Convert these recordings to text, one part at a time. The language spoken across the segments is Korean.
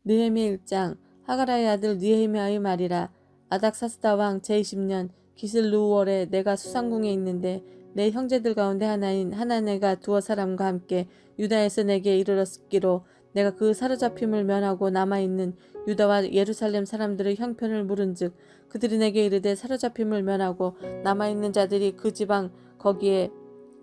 느헤미야 1장. 하가라의 아들 느헤미야의 말이라. 아닥사스다 왕 제20년 기슬루월에 내가 수상궁에 있는데 내 형제들 가운데 하나인 하나네가 두어 사람과 함께 유다에서 내게 이르렀기로 내가 그 사로잡힘을 면하고 남아있는 유다와 예루살렘 사람들의 형편을 물은즉 그들이 내게 이르되 사로잡힘을 면하고 남아있는 자들이 그 지방 거기에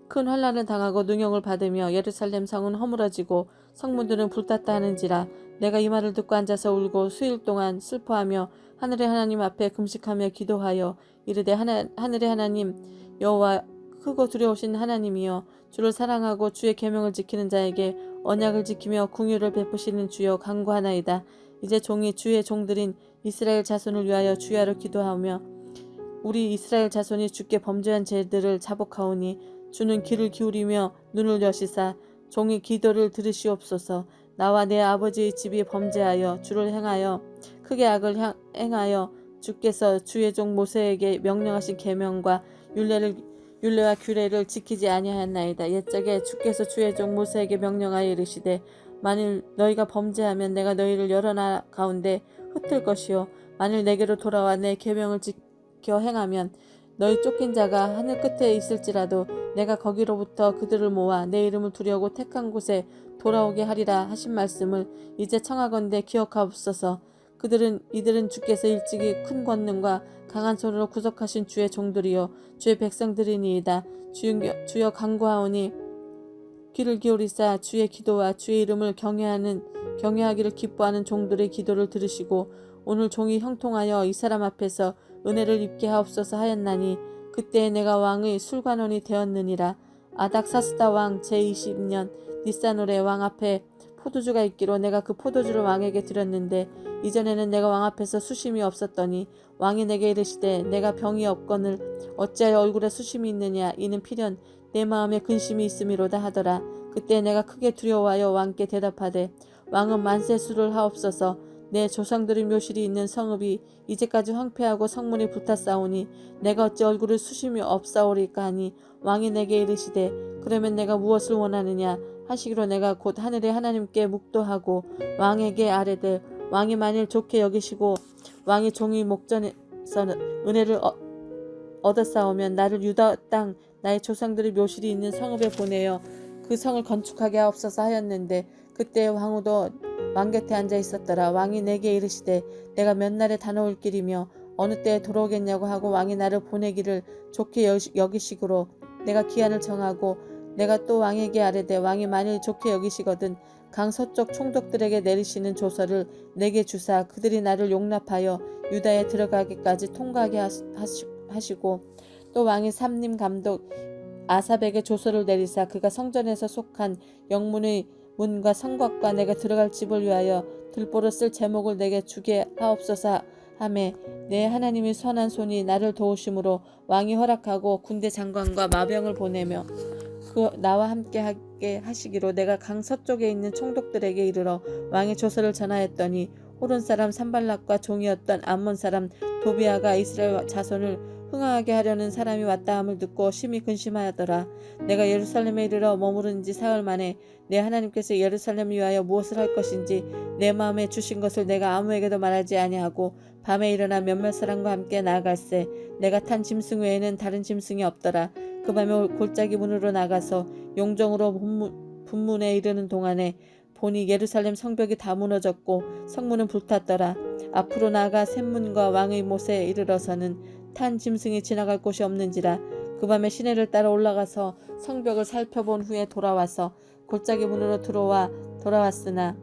큰 환난을 당하고 능욕을 받으며 예루살렘 성은 허물어지고 성문들은 불탔다 하는지라. 내가 이 말을 듣고 앉아서 울고 수일 동안 슬퍼하며 하늘의 하나님 앞에 금식하며 기도하여 이르되 하늘의 하나님 여호와 크고 두려우신 하나님이여 주를 사랑하고 주의 계명을 지키는 자에게 언약을 지키며 궁유를 베푸시는 주여 간구하나이다. 이제 종이 주의 종들인 이스라엘 자손을 위하여 주야로 기도하며 우리 이스라엘 자손이 주께 범죄한 죄들을 자복하오니 주는 귀를 기울이며 눈을 여시사 종의 기도를 들으시옵소서. 나와 내 아버지의 집이 범죄하여 주를 행하여 크게 악을 행하여 주께서 주의 종 모세에게 명령하신 계명과 율례와 규례를 지키지 아니하였나이다. 옛적에 주께서 주의 종 모세에게 명령하여 이르시되 만일 너희가 범죄하면 내가 너희를 여러 나라 가운데 흩을 것이요 만일 내게로 돌아와 내 계명을 지켜 행하면 너희 쫓긴 자가 하늘 끝에 있을지라도 내가 거기로부터 그들을 모아 내 이름을 두려고 택한 곳에 돌아오게 하리라 하신 말씀을 이제 청하건대 기억하옵소서. 이들은 주께서 일찍이 큰 권능과 강한 손으로 구속하신 주의 종들이요 주의 백성들이니이다. 주여 간구하오니 귀를 기울이사 주의 기도와 주의 이름을 경외하기를 기뻐하는 종들의 기도를 들으시고 오늘 종이 형통하여 이 사람 앞에서 은혜를 입게 하옵소서 하였나니 그때에 내가 왕의 술관원이 되었느니라. 아닥사스다 왕 제20년 니산월에 왕 앞에 포도주가 있기로 내가 그 포도주를 왕에게 드렸는데 이전에는 내가 왕 앞에서 수심이 없었더니 왕이 내게 이르시되 내가 병이 없거늘 어찌하여 얼굴에 수심이 있느냐 이는 필연 내 마음에 근심이 있음이로다 하더라. 그때 내가 크게 두려워하여 왕께 대답하되 왕은 만세수를 하옵소서. 내 조상들의 묘실이 있는 성읍이 이제까지 황폐하고 성문이 불탔사오니 내가 어찌 얼굴을 수심이 없사오리까 하니 왕이 내게 이르시되 그러면 내가 무엇을 원하느냐 하시기로 내가 곧 하늘의 하나님께 묵도하고 왕에게 아뢰되 왕이 만일 좋게 여기시고 왕이 종이 목전에서는 은혜를 얻었사오면 나를 유다 땅 나의 조상들의 묘실이 있는 성읍에 보내어 그 성을 건축하게 하옵소서 하였는데 그때 왕후도 왕 곁에 앉아 있었더라. 왕이 내게 이르시되 내가 몇 날에 다녀올 길이며 어느 때에 돌아오겠냐고 하고 왕이 나를 보내기를 좋게 여기시기로 내가 기한을 정하고 내가 또 왕에게 아뢰되 왕이 만일 좋게 여기시거든 강 서쪽 총독들에게 내리시는 조서를 내게 주사 그들이 나를 용납하여 유다에 들어가기까지 통과하게 하시고 또 왕이 삼림 감독 아삽에게 조서를 내리사 그가 성전에서 속한 영문의 문과 성곽과 내가 들어갈 집을 위하여 들보로 쓸 제목을 내게 주게 하옵소서 하매 내 하나님의 선한 손이 나를 도우심으로 왕이 허락하고 군대 장관과 마병을 보내며 나와 함께 하게 하시기로 내가 강 서쪽에 있는 총독들에게 이르러 왕의 조서를 전하였더니 호른 사람 산발락과 종이었던 암몬 사람 도비아가 이스라엘 자손을 흥하게 하려는 사람이 왔다 함을 듣고 심히 근심하더라. 내가 예루살렘에 이르러 머무른 지 사흘 만에 내 하나님께서 예루살렘을 위하여 무엇을 할 것인지 내 마음에 주신 것을 내가 아무에게도 말하지 아니하고 밤에 일어나 몇몇 사람과 함께 나아갈새 내가 탄 짐승 외에는 다른 짐승이 없더라. 그 밤에 골짜기 문으로 나가서 용정으로 분문에 이르는 동안에 보니 예루살렘 성벽이 다 무너졌고 성문은 불탔더라. 앞으로 나아가 샘문과 왕의 못에 이르러서는 탄 짐승이 지나갈 곳이 없는지라. 그 밤에 시내를 따라 올라가서 성벽을 살펴본 후에 돌아와서 골짜기 문으로 돌아왔으나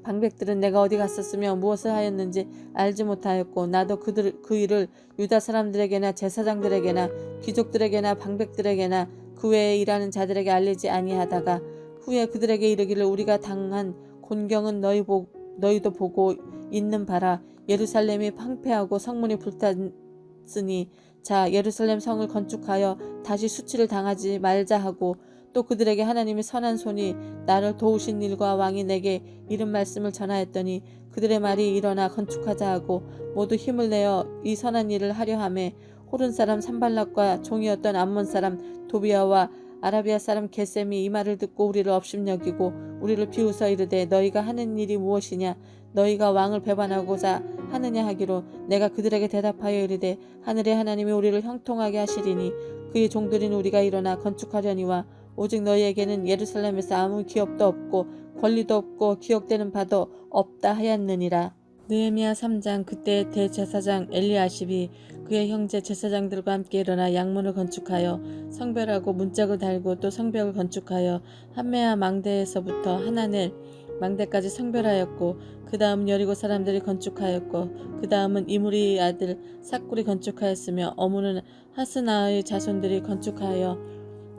방백들은 내가 어디 갔었으며 무엇을 하였는지 알지 못하였고 나도 그 일을 유다 사람들에게나 제사장들에게나 귀족들에게나 방백들에게나 그 외에 일하는 자들에게 알리지 아니하다가 후에 그들에게 이르기를 우리가 당한 곤경은 너희도 보고 있는 바라. 예루살렘이 황폐하고 성문이 불탔으니 자 예루살렘 성을 건축하여 다시 수치를 당하지 말자 하고 또 그들에게 하나님의 선한 손이 나를 도우신 일과 왕이 내게 이른 말씀을 전하였더니 그들의 말이 일어나 건축하자 하고 모두 힘을 내어 이 선한 일을 하려 하매 호른 사람 산발락과 종이었던 암몬 사람 도비아와 아라비아 사람 게셈이 이 말을 듣고 우리를 업심여기고 우리를 비웃어 이르되 너희가 하는 일이 무엇이냐 너희가 왕을 배반하고자 하느냐 하기로 내가 그들에게 대답하여 이르되 하늘의 하나님이 우리를 형통하게 하시리니 그의 종들인 우리가 일어나 건축하려니와 오직 너희에게는 예루살렘에서 아무 기업도 없고 권리도 없고 기억되는 바도 없다 하였느니라. 느헤미야 3장. 그때 대제사장 엘리야십이 그의 형제 제사장들과 함께 일어나 양문을 건축하여 성별하고 문짝을 달고 또 성벽을 건축하여 한메아 망대에서부터 하나넬 망대까지 성별하였고 그 다음 여리고 사람들이 건축하였고 그 다음은 이므리의 아들 삭굴이 건축하였으며 어무는 하스나의 자손들이 건축하여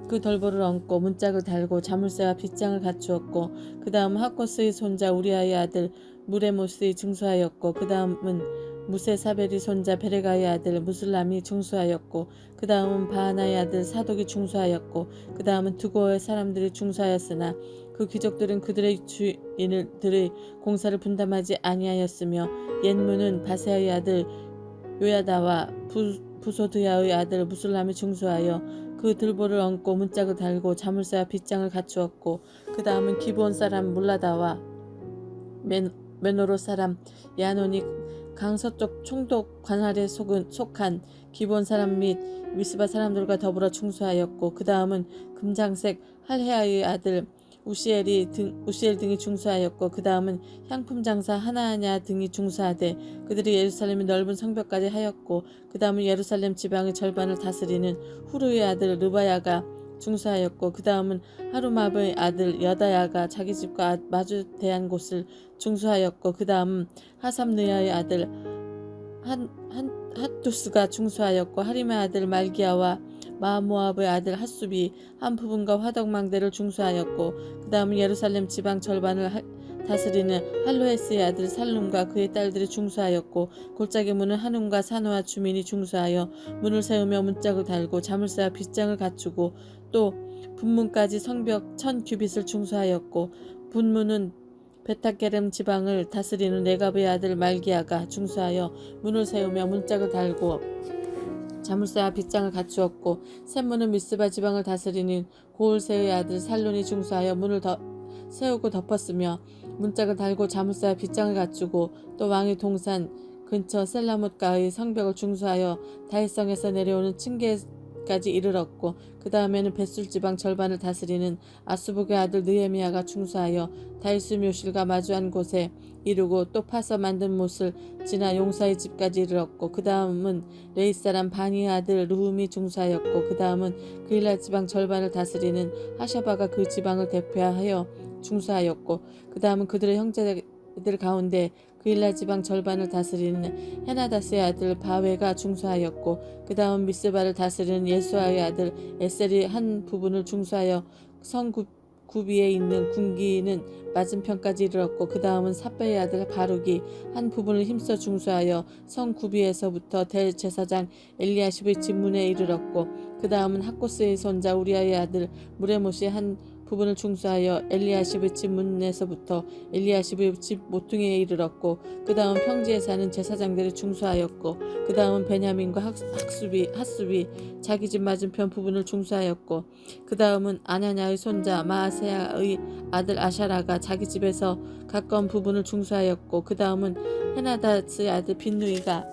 그 돌보를 얹고 문짝을 달고 자물쇠와 빗장을 갖추었고 그 다음 하코스의 손자 우리아의 아들 무레모스의 중수하였고 그 다음은 무세사벨의 손자 베레가의 아들 무슬람이 중수하였고 그 다음은 바하나의 아들 사독이 중수하였고 그 다음은 두고의 사람들이 중수하였으나 그 귀족들은 그들의 주인들의 공사를 분담하지 아니하였으며 옛문은 바세아의 아들 요야다와 부소드야의 아들 무슬람이 중수하여 그 들보를 얹고 문짝을 달고 자물쇠와 빗장을 갖추었고 그 다음은 기브온 사람 물라다와 메노로 사람 야논이 강서쪽 총독 관할에 속한 기브온 사람 및 미스바 사람들과 더불어 중수하였고 그 다음은 금장색 할헤아의 아들 우시엘 등이 중수하였고 그 다음은 향품 장사 하나냐 등이 중수하되 그들이 예루살렘의 넓은 성벽까지 하였고 그 다음은 예루살렘 지방의 절반을 다스리는 후르의 아들 르바야가 중수하였고 그 다음은 하루마브의 아들 여다야가 자기 집과 마주대한 곳을 중수하였고 그 다음은 하삼느야의 아들 핫두스가 중수하였고 하림의 아들 말기야와 마모압의 아들 핫숲이 한 부분과 화덕망대를 중수하였고 그 다음은 예루살렘 지방 절반을 다스리는 할로에스의 아들 살룸과 그의 딸들이 중수하였고 골짜기 문은 한움과 산호와 주민이 중수하여 문을 세우며 문짝을 달고 자물쇠와 빗장을 갖추고 또 분문까지 성벽 1000규빗을 중수하였고 분문은 베타게름 지방을 다스리는 레갑의 아들 말기야가 중수하여 문을 세우며 문짝을 달고 자물쇠와 빗장을 갖추었고 샘문은 미스바 지방을 다스리는 고울세의 아들 살론이 중수하여 문을 세우고 덮었으며 문짝을 달고 자물쇠와 빗장을 갖추고 또 왕의 동산 근처 셀라못가의 성벽을 중수하여 다윗성에서 내려오는 층계까지 이르렀고 그 다음에는 벳술 지방 절반을 다스리는 아수복의 아들 느헤미야가 중수하여 다윗의 묘실과 마주한 곳에 이르고 또 파서 만든 못을 지나 용사의 집까지 이르렀고 그 다음은 레이 사람 바니의 아들 르훔이 중수하였고 그 다음은 그일라 지방 절반을 다스리는 하샤바가 그 지방을 대표하여 중수하였고 그 다음은 그들의 형제들 가운데 그일라 지방 절반을 다스리는 헤나다스의 아들 바웨가 중수하였고 그 다음 미스바를 다스리는 예수아의 아들 에셀이 한 부분을 중수하여 성구비에 있는 군기는 맞은편까지 이르렀고 그 다음은 삽베의 아들 바룩이 한 부분을 힘써 중수하여 성구비에서부터 대제사장 엘리야십의 집문에 이르렀고 그 다음은 하코스의 손자 우리아의 아들 무레못이 한 부분을 중수하여 엘리야십의 집 문에서부터 엘리야십의 집 모퉁이에 이르렀고 그 다음 평지에 사는 제사장들이 중수하였고 그 다음은 베냐민과 핫숲이 자기 집 맞은편 부분을 중수하였고 그 다음은 아냐냐의 손자 마아세야의 아들 아샤라가 자기 집에서 가까운 부분을 중수하였고 그 다음은 헤나다스의 아들 빈누이가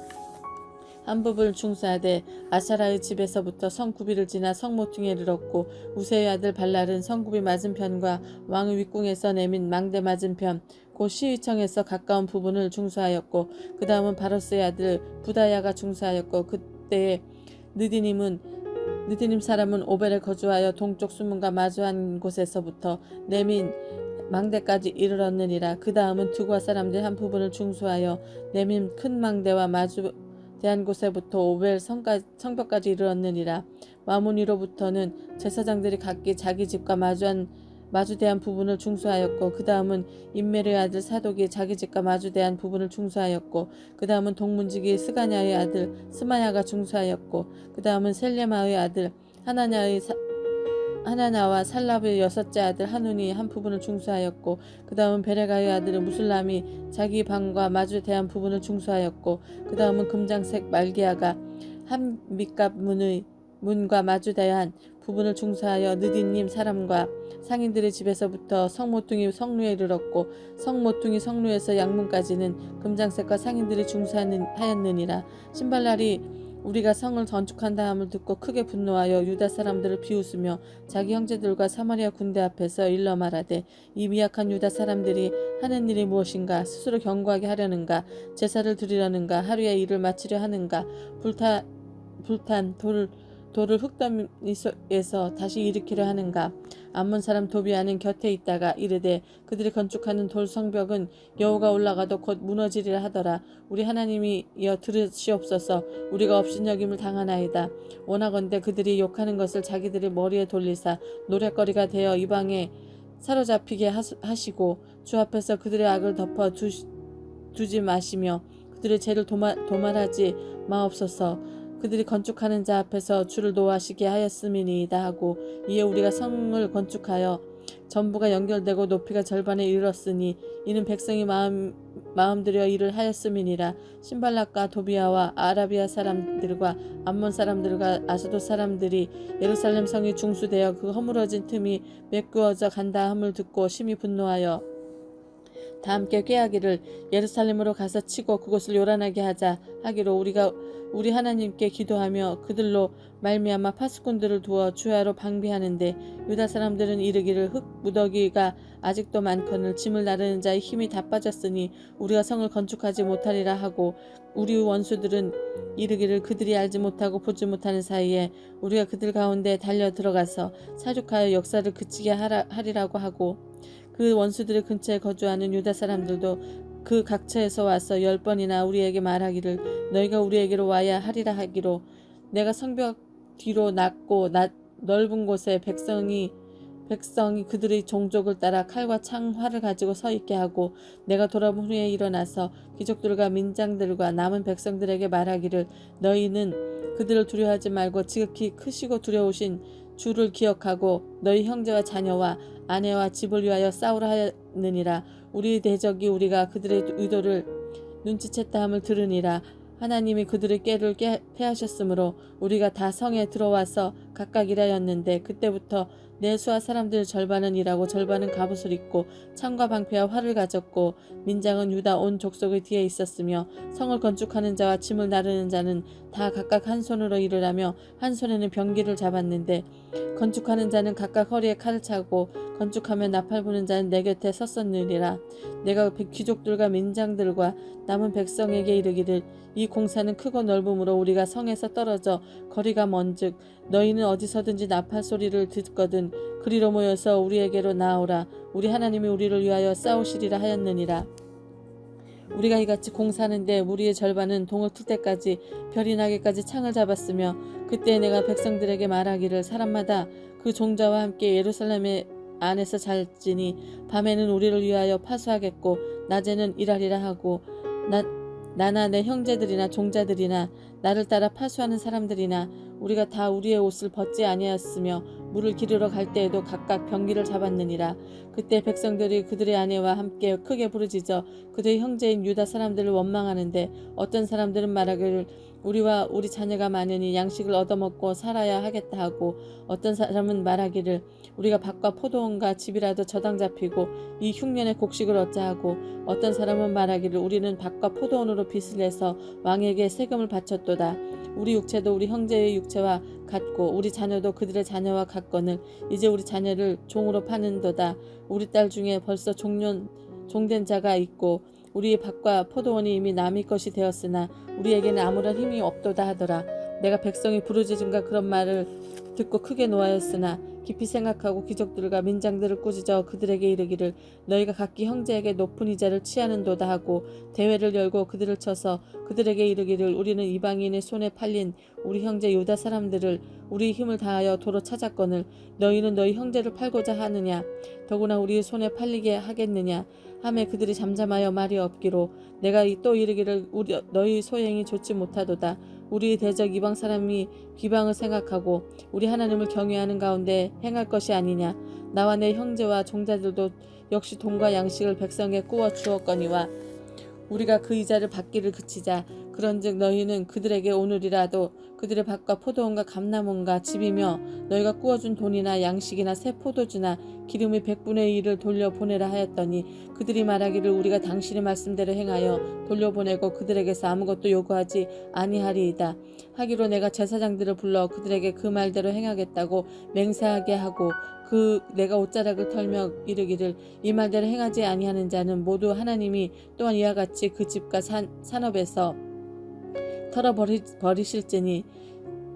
한 부분을 중수하되 아사라의 집에서부터 성구비를 지나 성모퉁이에 이르렀고 우세의 아들 발랄은 성구비 맞은편과 왕의 윗궁에서 내민 망대 맞은편 곧 시위청에서 가까운 부분을 중수하였고 그 다음은 바로스의 아들 부다야가 중수하였고 그때에 느디님 사람은 오벨에 거주하여 동쪽 수문과 마주한 곳에서부터 내민 망대까지 이르렀느니라. 그 다음은 두과 사람들 한 부분을 중수하여 내민 큰 망대와 마주대한 곳에부터 오벨 성벽까지 이르렀느니라. 마무니로부터는 제사장들이 각기 자기 집과 마주대한 부분을 중수하였고 그 다음은 임메르의 아들 사독이 자기 집과 마주대한 부분을 중수하였고 그 다음은 동문지기 스가냐의 아들 스마야가 중수하였고 그 다음은 셀레마의 아들 하나나와 살랍의 여섯째 아들 하눈이 한 부분을 중수하였고 그 다음은 베레가의 아들 무슬람이 자기 방과 마주대한 부분을 중수하였고 그 다음은 금장색 말기야가 한 밑갑 문과 마주대한 부분을 중수하여 느디님 사람과 상인들의 집에서부터 성모퉁이 성루에 이르렀고 성모퉁이 성루에서 양문까지는 금장색과 상인들이 중수하였느니라. 신발랄이 우리가 성을 건축한 다음을 듣고 크게 분노하여 유다 사람들을 비웃으며 자기 형제들과 사마리아 군대 앞에서 일러 말하되 이 미약한 유다 사람들이 하는 일이 무엇인가? 스스로 견고하게 하려는가? 제사를 드리려는가? 하루에 일을 마치려 하는가? 불탄 돌을 흙더미에서 다시 일으키려 하는가? 암몬 사람 도비아는 곁에 있다가 이르되 그들이 건축하는 돌 성벽은 여호가 올라가도 곧 무너지리라 하더라. 우리 하나님이여 들으시옵소서. 우리가 업신여김을 당하나이다. 원하건대 그들이 욕하는 것을 자기들의 머리에 돌리사 노랫거리가 되어 이방에 사로잡히게 하시고 주 앞에서 그들의 악을 덮어 두지 마시며 그들의 죄를 도말하지 마옵소서. 그들이 건축하는 자 앞에서 주를 노하시게 하였음이니이다 하고 이에 우리가 성을 건축하여 전부가 연결되고 높이가 절반에 이르렀으니 이는 백성이 마음들여 일을 하였음이니라. 신발락과 도비아와 아라비아 사람들과 암몬 사람들과 아스돗 사람들이 예루살렘 성이 중수되어 그 허물어진 틈이 메꾸어져 간다 함을 듣고 심히 분노하여 다 함께 꾀하기를 예루살렘으로 가서 치고 그곳을 요란하게 하자 하기로 우리가 우리 하나님께 기도하며 그들로 말미암아 파수꾼들을 두어 주야로 방비하는데 유다 사람들은 이르기를 흙 무더기가 아직도 많거늘 짐을 나르는 자의 힘이 다 빠졌으니 우리가 성을 건축하지 못하리라 하고 우리 원수들은 이르기를 그들이 알지 못하고 보지 못하는 사이에 우리가 그들 가운데 달려 들어가서 사륙하여 역사를 그치게 하리라고 하고 그 원수들의 근처에 거주하는 유다 사람들도 그 각처에서 와서 10번이나 우리에게 말하기를 너희가 우리에게로 와야 하리라 하기로 내가 성벽 뒤로 낮고 넓은 곳에 백성이 그들의 종족을 따라 칼과 창 활을 가지고 서 있게 하고 내가 돌아본 후에 일어나서 귀족들과 민장들과 남은 백성들에게 말하기를 너희는 그들을 두려워하지 말고 지극히 크시고 두려우신 주를 기억하고 너희 형제와 자녀와 아내와 집을 위하여 싸우라 하였느니라. 우리 대적이 우리가 그들의 의도를 눈치챘다 함을 들으니라. 하나님이 그들의 꾀를 패하셨으므로 우리가 다 성에 들어와서 각각 일하였는데 그때부터 내 수하 사람들 절반은 일하고 절반은 갑옷을 입고 창과 방패와 활을 가졌고 민장은 유다 온 족속의 뒤에 있었으며 성을 건축하는 자와 짐을 나르는 자는 다 각각 한 손으로 일을 하며 한 손에는 병기를 잡았는데 건축하는 자는 각각 허리에 칼을 차고 건축하며 나팔 부는 자는 내 곁에 섰었느니라. 내가 귀족들과 민장들과 남은 백성에게 이르기를 이 공사는 크고 넓음으로 우리가 성에서 떨어져 거리가 먼즉 너희는 어디서든지 나팔 소리를 듣거든 그리로 모여서 우리에게로 나오라. 우리 하나님이 우리를 위하여 싸우시리라 하였느니라. 우리가 이같이 공사하는데 우리의 절반은 동을 틀 때까지 별이 나기까지 창을 잡았으며 그때 내가 백성들에게 말하기를 사람마다 그 종자와 함께 예루살렘 안에서 잘지니 밤에는 우리를 위하여 파수하겠고 낮에는 일하리라 하고 나나 내 형제들이나 종자들이나 나를 따라 파수하는 사람들이나 우리가 다 우리의 옷을 벗지 아니하였으며 물을 기르러 갈 때에도 각각 병기를 잡았느니라. 그때 백성들이 그들의 아내와 함께 크게 부르짖어 그들의 형제인 유다 사람들을 원망하는데 어떤 사람들은 말하기를 우리와 우리 자녀가 많으니 양식을 얻어먹고 살아야 하겠다 하고 어떤 사람은 말하기를 우리가 밭과 포도원과 집이라도 저당 잡히고 이 흉년의 곡식을 얻자 하고 어떤 사람은 말하기를 우리는 밭과 포도원으로 빚을 내서 왕에게 세금을 바쳤도다. 우리 육체도 우리 형제의 육체와 같고 우리 자녀도 그들의 자녀와 같거늘 이제 우리 자녀를 종으로 파는도다. 우리 딸 중에 벌써 종된 자가 있고 우리의 밭과 포도원이 이미 남의 것이 되었으나 우리에게는 아무런 힘이 없도다 하더라. 내가 백성이 부르짖음과 그런 말을 듣고 크게 노하였으나 깊이 생각하고 귀족들과 민장들을 꾸짖어 그들에게 이르기를 너희가 각기 형제에게 높은 이자를 취하는도다 하고 대회를 열고 그들을 쳐서 그들에게 이르기를 우리는 이방인의 손에 팔린 우리 형제 유다 사람들을 우리 힘을 다하여 도로 찾았거늘 너희는 너희 형제를 팔고자 하느냐 더구나 우리의 손에 팔리게 하겠느냐 하매 그들이 잠잠하여 말이 없기로 내가 또 이르기를 너희 소행이 좋지 못하도다. 우리 대적 이방 사람이 비방을 생각하고 우리 하나님을 경외하는 가운데 행할 것이 아니냐. 나와 내 형제와 종자들도 역시 돈과 양식을 백성에 꾸어 주었거니와 우리가 그 이자를 받기를 그치자. 그런즉 너희는 그들에게 오늘이라도 그들의 밭과 포도원과 감람원과 집이며 너희가 구워준 돈이나 양식이나 새 포도주나 기름의 100분의 1을 돌려보내라 하였더니 그들이 말하기를 우리가 당신의 말씀대로 행하여 돌려보내고 그들에게서 아무것도 요구하지 아니하리이다 하기로 내가 제사장들을 불러 그들에게 그 말대로 행하겠다고 맹세하게 하고 내가 옷자락을 털며 이르기를 이 말대로 행하지 아니하는 자는 모두 하나님이 또한 이와 같이 그 집과 산업에서 털어버리실지니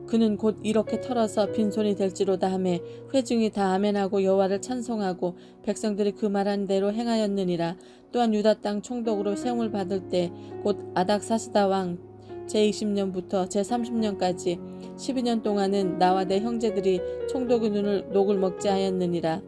그는 곧 이렇게 털어서 빈손이 될지로다 하매 회중이 다 아멘하고 여호와를 찬송하고 백성들이 그 말한 대로 행하였느니라. 또한 유다 땅 총독으로 세움을 받을 때 곧 아닥사스다 왕 제20년부터 제30년까지 12년 동안은 나와 내 형제들이 총독의 녹을 먹지 하였느니라.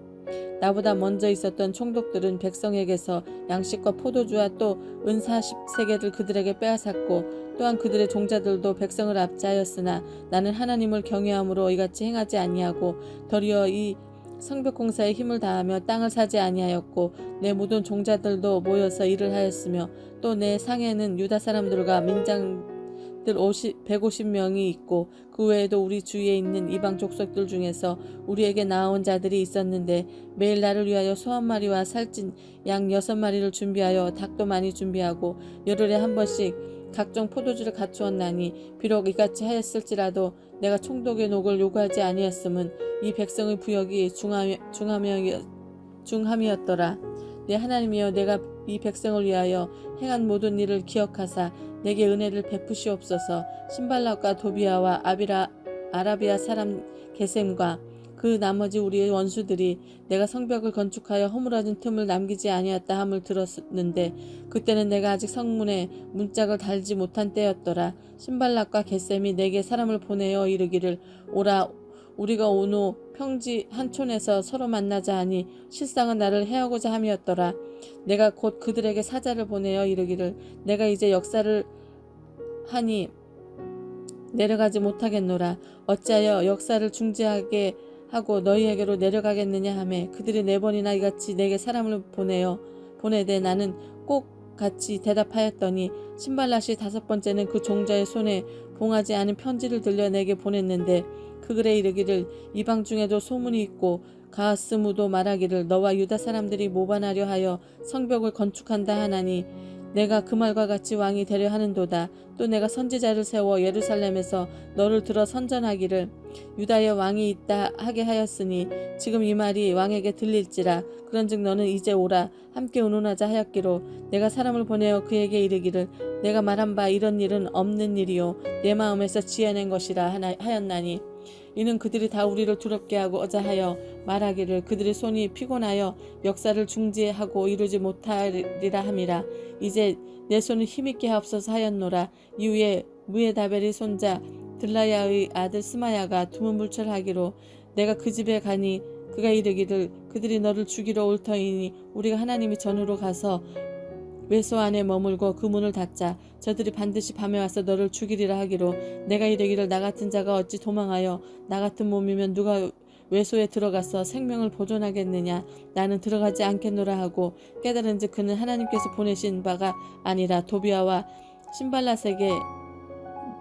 나보다 먼저 있었던 총독들은 백성에게서 양식과 포도주와 또 은 40세겔을 그들에게 빼앗았고 또한 그들의 종자들도 백성을 압제하였으나 나는 하나님을 경외함으로 이같이 행하지 아니하고 도리어 이 성벽 공사에 힘을 다하며 땅을 사지 아니하였고 내 모든 종자들도 모여서 일을 하였으며 또 내 상에는 유다 사람들과 민장들 150명이 있고 그 외에도 우리 주위에 있는 이방 족속들 중에서 우리에게 나아온 자들이 있었는데 매일 나를 위하여 소 한 마리와 살찐 양 6마리를 준비하여 닭도 많이 준비하고 열흘에 한 번씩 각종 포도주를 갖추었나니 비록 이같이 하였을지라도 내가 총독의 녹을 요구하지 아니했음은 이 백성의 부역이 중함이었더라. 내 하나님이여 내가 이 백성을 위하여 행한 모든 일을 기억하사 내게 은혜를 베푸시옵소서. 신발락과 도비아와 아라비아 사람 게셈과 그 나머지 우리의 원수들이 내가 성벽을 건축하여 허물어진 틈을 남기지 아니었다 함을 들었는데 그때는 내가 아직 성문에 문짝을 달지 못한 때였더라. 신발락과 게셈이 내게 사람을 보내어 이르기를 오라 우리가 오노 평지 한 촌에서 서로 만나자 하니 실상은 나를 해하고자 함이었더라. 내가 곧 그들에게 사자를 보내어 이르기를 내가 이제 역사를 하니 내려가지 못하겠노라. 어찌하여 역사를 중지하게 하고 너희에게로 내려가겠느냐 하매 그들이 4번이나 이같이 내게 사람을 보내되 나는 꼭 같이 대답하였더니 신발랏이 5번째는 그 종자의 손에 봉하지 않은 편지를 들려 내게 보냈는데 그 글에 이르기를 이방 중에도 소문이 있고 가스무도 말하기를 너와 유다 사람들이 모반하려 하여 성벽을 건축한다 하나니 내가 그 말과 같이 왕이 되려 하는도다. 또 내가 선지자를 세워 예루살렘에서 너를 들어 선전하기를 유다의 왕이 있다 하게 하였으니 지금 이 말이 왕에게 들릴지라. 그런즉 너는 이제 오라 함께 의논하자 하였기로 내가 사람을 보내어 그에게 이르기를 내가 말한 바 이런 일은 없는 일이요 내 마음에서 지어낸 것이라 하였나니 이는 그들이 다 우리를 두렵게 하고자 하여 말하기를 그들의 손이 피곤하여 역사를 중지하고 이루지 못하리라 함이라. 이제 내 손을 힘있게 하옵소서 하였노라. 이후에 무에다벨의 손자 들라야의 아들 스마야가 두문불철하기로 내가 그 집에 가니 그가 이르기를 그들이 너를 죽이러 올 터이니 우리가 하나님이 전으로 가서 외소 안에 머물고 그 문을 닫자. 저들이 반드시 밤에 와서 너를 죽이리라 하기로 내가 이르기를 나 같은 자가 어찌 도망하여 나 같은 몸이면 누가 외소에 들어가서 생명을 보존하겠느냐. 나는 들어가지 않겠노라 하고 깨달은즉 그는 하나님께서 보내신 바가 아니라 도비아와 신발랏에게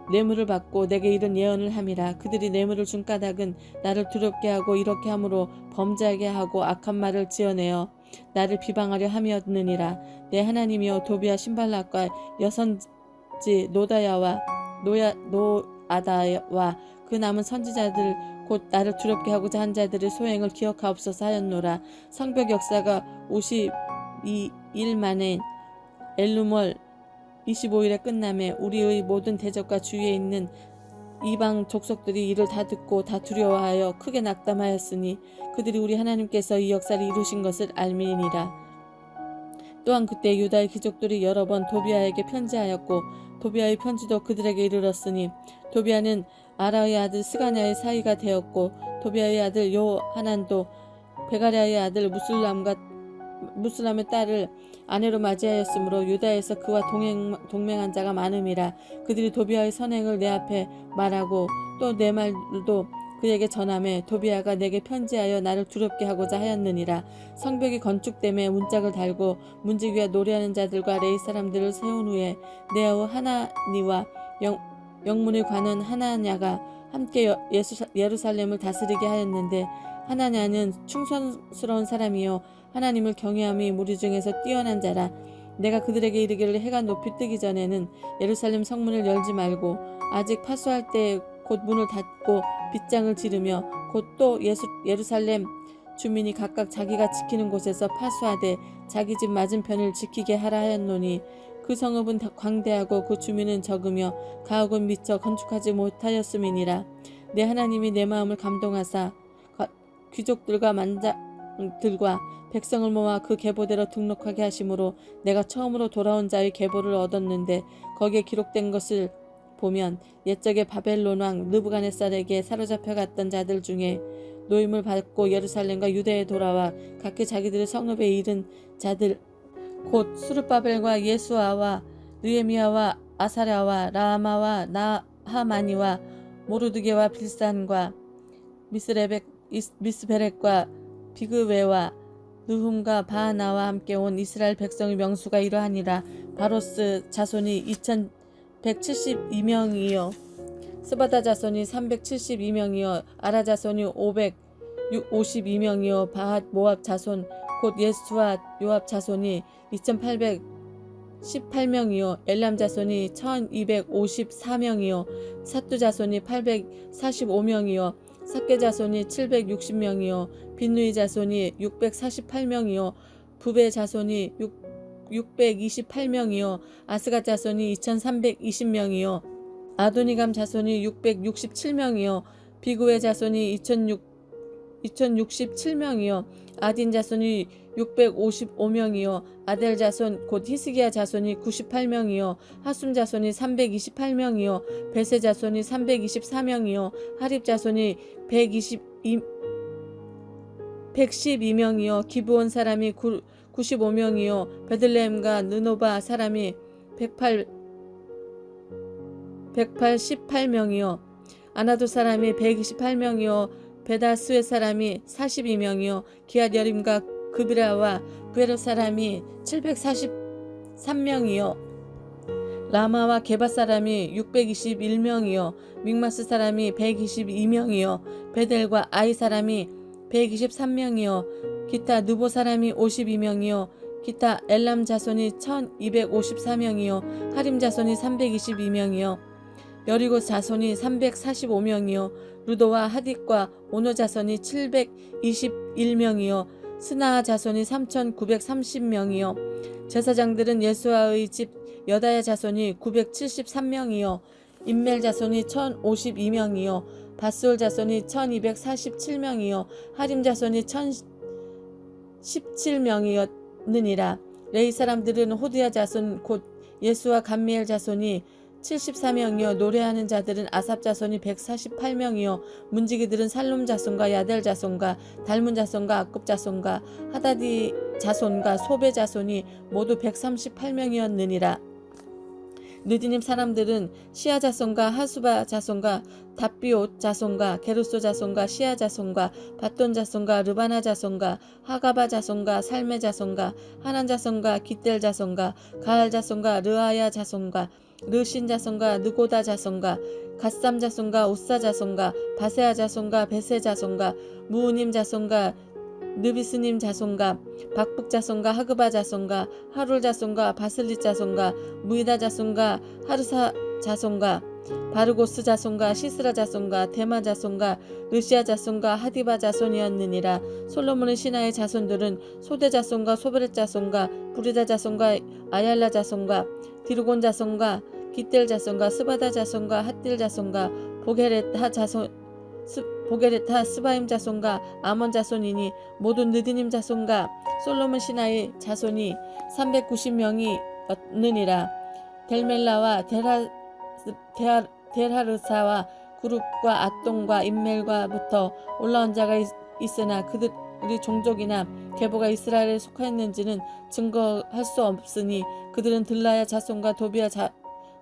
뇌물을 받고 내게 이런 예언을 함이라. 그들이 뇌물을 준 까닭은 나를 두렵게 하고 이렇게 함으로 범죄하게 하고 악한 말을 지어내어 나를 비방하려 함이었느니라. 내 하나님이여 도비아 신발락과 여선지 노아다와 그 남은 선지자들 곧 나를 두렵게 하고자 한 자들의 소행을 기억하옵소서 하였노라. 성벽 역사가 52일 만에 엘루멀 25일에 끝남에 우리의 모든 대적과 주위에 있는 이방 족속들이 이를 다 듣고 다 두려워하여 크게 낙담하였으니 그들이 우리 하나님께서 이 역사를 이루신 것을 알미니라. 또한 그때 유다의 귀족들이 여러 번 도비아에게 편지하였고 도비아의 편지도 그들에게 이르렀으니 도비아는 아라의 아들 스가냐의 사이가 되었고 도비아의 아들 요하난도 베가랴의 아들 무술람의 딸을 아내로 맞이하였으므로 유다에서 그와 동맹한 자가 많음이라. 그들이 도비아의 선행을 내 앞에 말하고 또 내 말도 그에게 전함에 도비아가 내게 편지하여 나를 두렵게 하고자 하였느니라. 성벽이 건축됨에 문짝을 달고 문지기 위에 노래하는 자들과 레위 사람들을 세운 후에 내 아우 하나니와 영문을 관원 하나냐가 함께 예루살렘을 다스리게 하였는데, 하나냐는 충성스러운 사람이요 하나님을 경외함이 무리 중에서 뛰어난 자라. 내가 그들에게 이르기를 해가 높이 뜨기 전에는 예루살렘 성문을 열지 말고 아직 파수할 때에 곧 문을 닫고 빗장을 지르며 곧 또 예루살렘 주민이 각각 자기가 지키는 곳에서 파수하되 자기 집 맞은편을 지키게 하라 하였노니, 그 성읍은 광대하고 그 주민은 적으며 가옥은 미처 건축하지 못하였음이니라. 내 하나님이 내 마음을 감동하사 귀족들과 만장들과 백성을 모아 그 계보대로 등록하게 하심으로 내가 처음으로 돌아온 자의 계보를 얻었는데, 거기에 기록된 것을 보면 옛적에 바벨론 왕 느부갓네살에게 사로잡혀 갔던 자들 중에 노임을 받고 예루살렘과 유대에 돌아와 각기 자기들의 성읍에 이른 자들 곧 수르바벨과 예수아와 느헤미야와 아사랴와 라마와 나하마니와 모르드게와 빌산과 미스베렉과 비그웨와 느훔과 바하나와 함께 온 이스라엘 백성의 명수가 이러하니라. 바로스 자손이 2172명이요 스바다 자손이 372명이요 아라 자손이 552명이요 바핫 모압 자손 곧 예수와 요압 자손이 2818명이요 엘람 자손이 1254명이요 사뚜 자손이 845명이요 삭게 자손이 760명이요 빈누이 자손이 648명이요 부베 자손이 628명이요 아스갓 자손이 2320명이요 아도니감 자손이 667명이요 비구의 자손이 2067명이요 아딘 자손이 655명이요 아델 자손 곧 히스기야 자손이 98명이요 하숨 자손이 328명이요 베세 자손이 324명이요 하립 자손이 112명이요 기브온 사람이 95명이요 베들레헴과 느노바 사람이 118명이요 아나도 사람이 128명이요 베다스의 사람이 42명이요 기앗 여림과 그비라와 부에롯 사람이 743명이요 라마와 게바 사람이 621명이요 믹마스 사람이 122명이요 베델과 아이 사람이 123명이요 기타 느보 사람이 52명이요 기타 엘람 자손이 1254명이요 하림 자손이 322명이요 여리고 자손이 345명이요 루도와 하딕과 오노 자손이 721명이요 스나아 자손이 3930명이요 제사장들은 예수아의 집 여다야 자손이 973명이요 임멜 자손이 1052명이요 바스올 자손이 1247명이요 하림 자손이 1017명이었느니라. 레위 사람들은 호드야 자손 곧 예수와 감미엘 자손이 74명이요 노래하는 자들은 아삽 자손이 148명이요 문지기들은 살룸 자손과 야델 자손과 달문 자손과 아굽 자손과 하다디 자손과 소베 자손이 모두 138명이었느니라. 느디님 사람들은 시아 자손과 하수바 자손과 답비옷 자손과 게르소 자손과 시아 자손과 밧돈 자손과 르바나 자손과 하가바 자손과 살메 자손과 하난 자손과 기델 자손과 가할 자손과 르아야 자손과 르신 자손과 느고다 자손과 갓삼 자손과 우사 자손과 바세아 자손과 베세 자손과 무우님 자손과 느비스님 자손과 박북 자손과 하그바 자손과 하룰 자손과 바슬리 자손과 무이다 자손과 하르사 자손과 바르고스 자손과 시스라 자손과 데마 자손과 르시아 자손과 하디바 자손이었느니라. 솔로몬의 신하의 자손들은 소대 자손과 소베렛 자손과 부리다 자손과 아얄라 자손과 디르곤 자손과 기델 자손과 스바다 자손과 핫딜 자손과 보게레타 스바임 자손과 아몬 자손이니 모두 느디님 자손과 솔로몬 신하의 자손이 390명이었느니라. 델멜라와 델하르사와 구룹과 앗동과 임멜과부터 올라온 자가 있으나 그들이 종족이나 계보가 이스라엘에 속하였는지는 증거할 수 없으니 그들은 들라야 자손과 도비야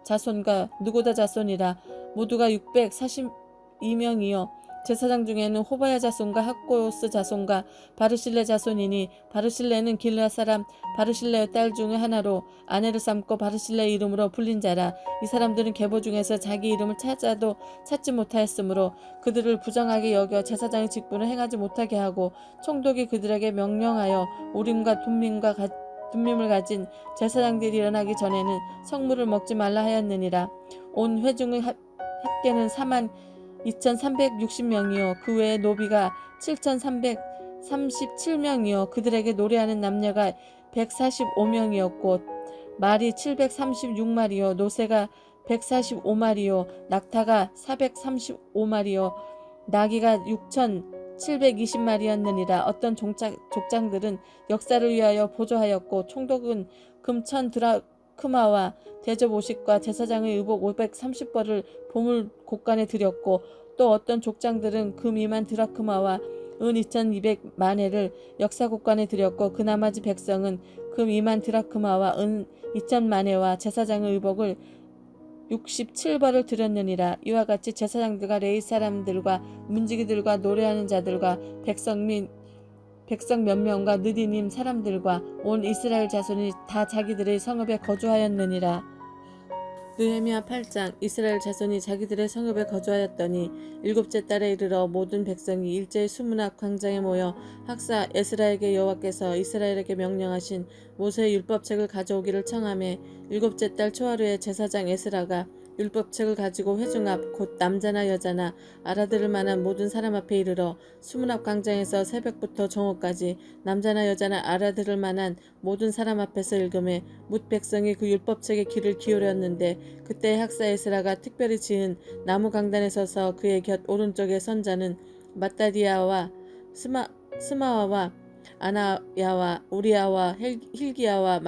자손과 느고다 자손이라. 모두가 642명이요 제사장 중에는 호바야 자손과 학고스 자손과 바르실레 자손이니 바르실레는 길르앗 사람 바르실레의 딸 중의 하나로 아내를 삼고 바르실레의 이름으로 불린 자라. 이 사람들은 계보 중에서 자기 이름을 찾아도 찾지 못하였으므로 그들을 부정하게 여겨 제사장의 직분을 행하지 못하게 하고 총독이 그들에게 명령하여 우림과 둠밈을 가진 제사장들이 일어나기 전에는 성물을 먹지 말라 하였느니라. 온 회중의 합계는 42,360명이요 그 외에 노비가 7,337명이요 그들에게 노래하는 남녀가 145명이었고 말이 736마리요 노새가 145마리요 낙타가 435마리요 나귀가 6,720마리였느니라. 어떤 족장들은 역사를 위하여 보조하였고 총독은 금천 드라크마와 대접 50과 제사장의 의복 530벌을 보물 곳간에 드렸고 또 어떤 족장들은 금 2만 드라크마와 은 2,200만회를 역사 곳간에 드렸고 그 나머지 백성은 금 2만 드라크마와 은 2,000만회와 제사장의 의복을 67벌을 드렸느니라. 이와 같이 제사장들과 레위 사람들과 문지기들과 노래하는 자들과 백성 몇 명과 느디님 사람들과 온 이스라엘 자손이 다 자기들의 성읍에 거주하였느니라. 느헤미야 8장. 이스라엘 자손이 자기들의 성읍에 거주하였더니 일곱째 달에 이르러 모든 백성이 일제히 수문학 광장에 모여 학사 에스라에게 여호와께서 이스라엘에게 명령하신 모세의 율법책을 가져오기를 청하매 일곱째 달 초하루에 제사장 에스라가 율법책을 가지고 회중 앞 곧 남자나 여자나 알아들을 만한 모든 사람 앞에 이르러 수문 앞 광장에서 새벽부터 정오까지 남자나 여자나 알아들을 만한 모든 사람 앞에서 읽음에 뭇 백성이 그 율법책의 귀를 기울였는데 그때 학사 에스라가 특별히 지은 나무 강단에 서서 그의 곁 오른쪽에 선 자는 마따디아와 스마와와 아나야와 우리야와 힐기야와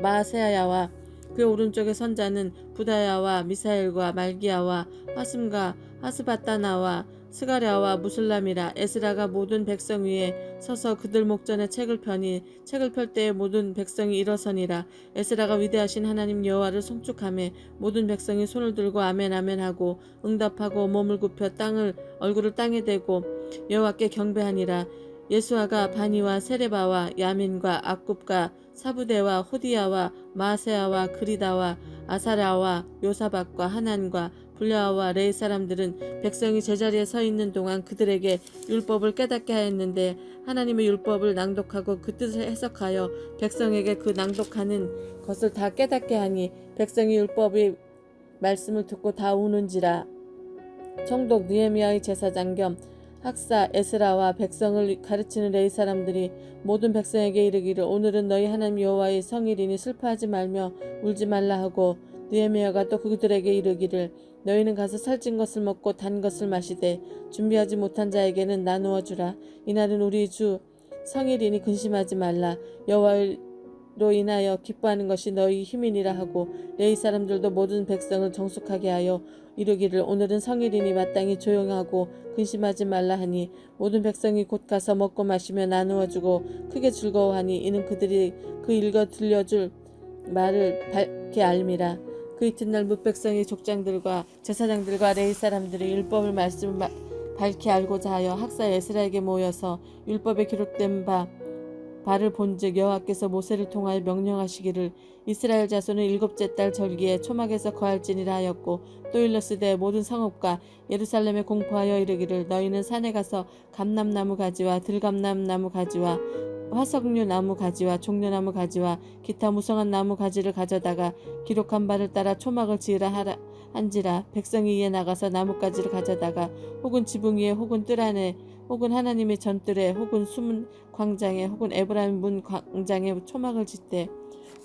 마세야와 그 오른쪽에 선 자는 부다야와 미사엘과 말기야와 화슴과 하스바따나와 스가랴와 무슬람이라. 에스라가 모든 백성 위에 서서 그들 목전에 책을 펴니 책을 펼 때에 모든 백성이 일어서니라. 에스라가 위대하신 하나님 여호와를 송축하며 모든 백성이 손을 들고 아멘 아멘 하고 응답하고 몸을 굽혀 얼굴을 땅에 대고 여호와께 경배하니라. 예수아가 바니와 세레바와 야민과 악굽과 사부대와 호디야와 마세야와 그리다와 아사라와 요사박과 하난과 불야와 레이 사람들은 백성이 제자리에 서 있는 동안 그들에게 율법을 깨닫게 하였는데 하나님의 율법을 낭독하고 그 뜻을 해석하여 백성에게 그 낭독하는 것을 다 깨닫게 하니 백성이 율법의 말씀을 듣고 다 우는지라. 총독 느헤미야의 제사장 겸 학사 에스라와 백성을 가르치는 레위 사람들이 모든 백성에게 이르기를 오늘은 너희 하나님 여호와의 성일이니 슬퍼하지 말며 울지 말라 하고 느헤미야가 또 그들에게 이르기를 너희는 가서 살찐 것을 먹고 단 것을 마시되 준비하지 못한 자에게는 나누어 주라. 이날은 우리 주 성일이니 근심하지 말라. 여호와로 인하여 기뻐하는 것이 너희 힘이니라 하고 레위 사람들도 모든 백성을 정숙하게 하여 이르기를 오늘은 성일이니 마땅히 조용하고 근심하지 말라 하니 모든 백성이 곧 가서 먹고 마시며 나누어 주고 크게 즐거워하니 이는 그들이 그 읽어 들려줄 말을 밝게 알미라. 그 이튿날 뭇 백성이 족장들과 제사장들과 레위 사람들이 율법을 말씀을 밝히 알고자 하여 학사 에스라에게 모여서 율법에 기록된 바를 본즉 여호와께서 모세를 통하여 명령하시기를 이스라엘 자손은 일곱째 달 절기에 초막에서 거할지니라 하였고 또 일러스되 모든 성읍과 예루살렘에 공포하여 이르기를 너희는 산에 가서 감람나무 가지와 들감람나무 가지와 화석류 나무 가지와 종려나무 가지와 기타 무성한 나무 가지를 가져다가 기록한 바를 따라 초막을 지으라 한지라. 백성이 이에 나가서 나뭇가지를 가져다가 혹은 지붕 위에 혹은 뜰 안에 혹은 하나님의 전뜰에 혹은 숨은 광장에 혹은 에브라임 문 광장에 초막을 짓되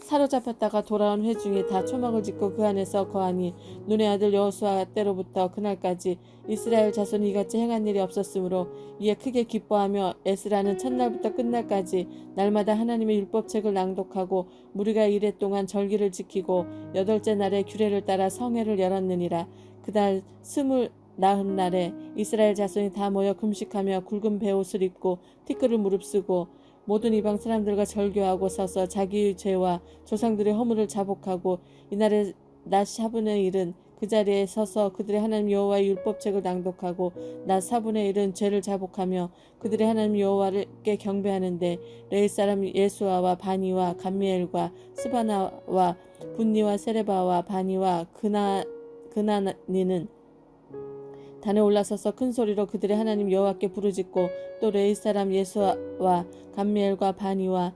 사로잡혔다가 돌아온 회중이 다 초막을 짓고 그 안에서 거하니 눈의 아들 여호수아 때로부터 그날까지 이스라엘 자손이 이같이 행한 일이 없었으므로 이에 크게 기뻐하며 에스라는 첫날부터 끝날까지 날마다 하나님의 율법책을 낭독하고 무리가 이래 동안 절기를 지키고 여덟째 날에 규례를 따라 성회를 열었느니라. 그날 20날에 이스라엘 자손이 다 모여 금식하며 굵은 베옷을 입고 티끌을 무릅쓰고 모든 이방 사람들과 절교하고 서서 자기의 죄와 조상들의 허물을 자복하고 이날의 낮 샤분의 일은 그 자리에 서서 그들의 하나님 여호와의 율법책을 낭독하고 낮 4분의 1은 죄를 자복하며 그들의 하나님 여호와께 경배하는데 레위 사람 예수아와 바니와 감미엘과 스바나와 분니와 세레바와 바니와 그나니는 단에 올라서서 큰 소리로 그들의 하나님 여호와께 부르짖고 또 레위 사람 예수아와 감미엘과 바니와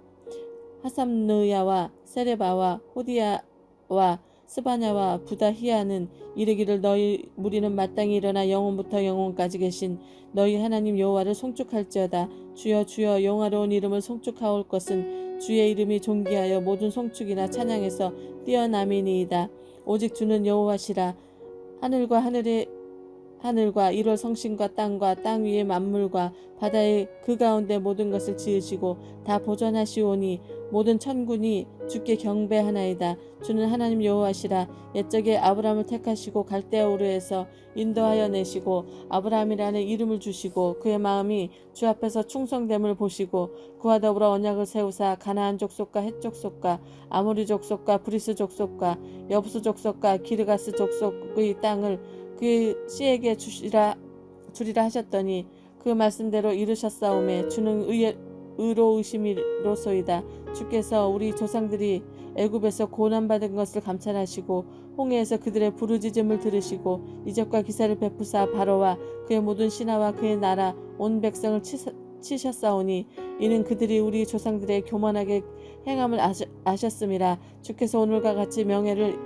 하삼느야와 세레바와 호디야와 스바냐와 부다히야는 이르기를 너희 무리는 마땅히 일어나 영원부터 영원까지 계신 너희 하나님 여호와를 송축할지어다. 주여 주여 영화로운 이름을 송축하올 것은 주의 이름이 존귀하여 모든 송축이나 찬양에서 뛰어남이니이다. 오직 주는 여호와시라. 하늘과 1월 성신과 땅과 땅 위의 만물과 바다의 그 가운데 모든 것을 지으시고 다 보존하시오니 모든 천군이 주께 경배하나이다. 주는 하나님 여호와시라. 옛적에 아브라함을 택하시고 갈대아 우르에서 인도하여 내시고 아브라함이라는 이름을 주시고 그의 마음이 주 앞에서 충성됨을 보시고 그와 더불어 언약을 세우사 가나안 족속과 헷 족속과 아모리 족속과 브리스 족속과 여부스 족속과 기르가스 족속의 땅을 그의 씨에게 주리라 하셨더니 그 말씀대로 이루셨사오매 주는 의로우심이로소이다. 주께서 우리 조상들이 애굽에서 고난받은 것을 감찰하시고 홍해에서 그들의 부르짖음을 들으시고 이적과 기사를 베푸사 바로와 그의 모든 신하와 그의 나라 온 백성을 치셨사오니 이는 그들이 우리 조상들의 교만하게 행함을 아셨음이라. 주께서 오늘과 같이 명예를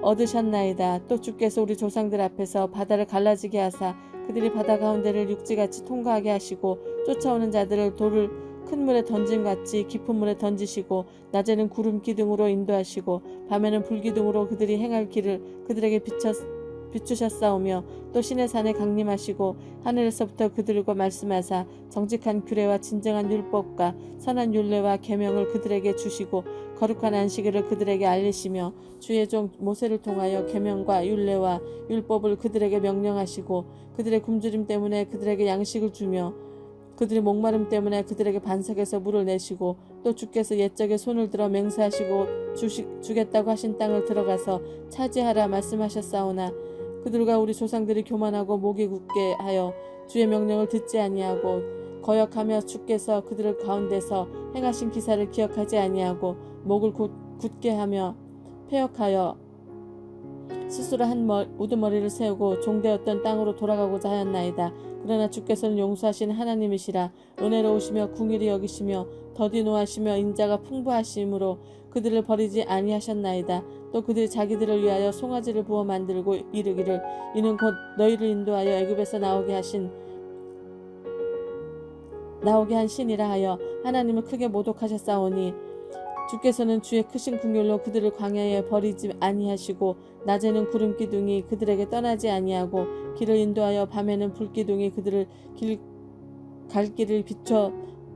얻으셨나이다. 또 주께서 우리 조상들 앞에서 바다를 갈라지게 하사 그들이 바다 가운데를 육지같이 통과하게 하시고 쫓아오는 자들을 돌을 큰 물에 던짐같이 깊은 물에 던지시고 낮에는 구름 기둥으로 인도하시고 밤에는 불 기둥으로 그들이 행할 길을 그들에게 비추셨사오며 또 신의 산에 강림하시고 하늘에서부터 그들과 말씀하사 정직한 규례와 진정한 율법과 선한 율례와 계명을 그들에게 주시고 거룩한 안식일을 그들에게 알리시며 주의 종 모세를 통하여 계명과 율례와 율법을 그들에게 명령하시고 그들의 굶주림 때문에 그들에게 양식을 주며 그들의 목마름 때문에 그들에게 반석에서 물을 내시고 또 주께서 옛적에 손을 들어 맹세하시고 주겠다고 하신 땅을 들어가서 차지하라 말씀하셨사오나 그들과 우리 조상들이 교만하고 목이 굳게 하여 주의 명령을 듣지 아니하고 거역하며 주께서 그들 가운데서 행하신 기사를 기억하지 아니하고 목을 굳게 하며 패역하여 스스로 한 우두머리를 세우고 종되었던 땅으로 돌아가고자 하였나이다. 그러나 주께서는 용서하신 하나님이시라. 은혜로우시며 궁일이 여기시며 더디 노하시며 인자가 풍부하심으로 그들을 버리지 아니하셨나이다. 또 그들이 자기들을 위하여 송아지를 부어 만들고 이르기를 이는 곧 너희를 인도하여 애굽에서 나오게 한 신이라 하여 하나님을 크게 모독하셨사오니 주께서는 주의 크신 긍휼로 그들을 광야에 버리지 아니하시고 낮에는 구름 기둥이 그들에게 떠나지 아니하고 길을 인도하여 밤에는 불 기둥이 그들을 갈 길을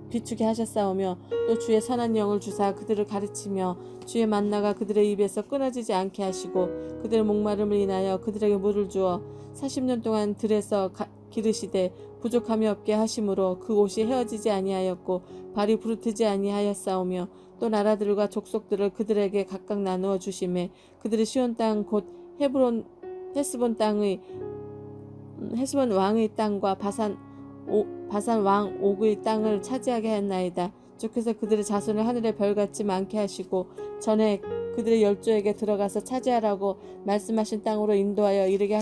비추게 하셨사오며 또 주의 선한 영을 주사 그들을 가르치며 주의 만나가 그들의 입에서 끊어지지 않게 하시고 그들의 목마름을 인하여 그들에게 물을 주어 40년 동안 들에서 기르시되 부족함이 없게 하심으로 그 옷이 헤어지지 아니하였고 발이 부르트지 아니하였사오며 또 나라들과 족속들을 그들에게 각각 나누어 주심에 그들의 시온 땅 곧 헤스본 왕의 땅과 바산 왕 옥의 땅을 차지하게 하였나이다. 주께서 그들의 자손을 하늘의 별같이 많게 하시고 전에 그들의 열조에게 들어가서 차지하라고 말씀하신 땅으로 인도하여 이르게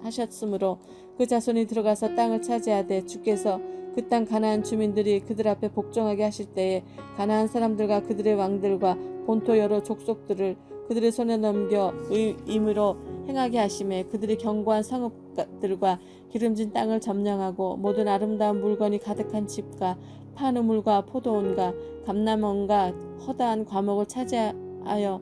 하셨으므로 그 자손이 들어가서 땅을 차지하되 주께서 그 땅 가나안 주민들이 그들 앞에 복종하게 하실 때에 가나안 사람들과 그들의 왕들과 본토 여러 족속들을 그들의 손에 넘겨 의임으로 행하게 하심에 그들이 견고한 성읍들과 기름진 땅을 점령하고 모든 아름다운 물건이 가득한 집과 파누물과 포도원과 감람원과 허다한 과목을 차지하여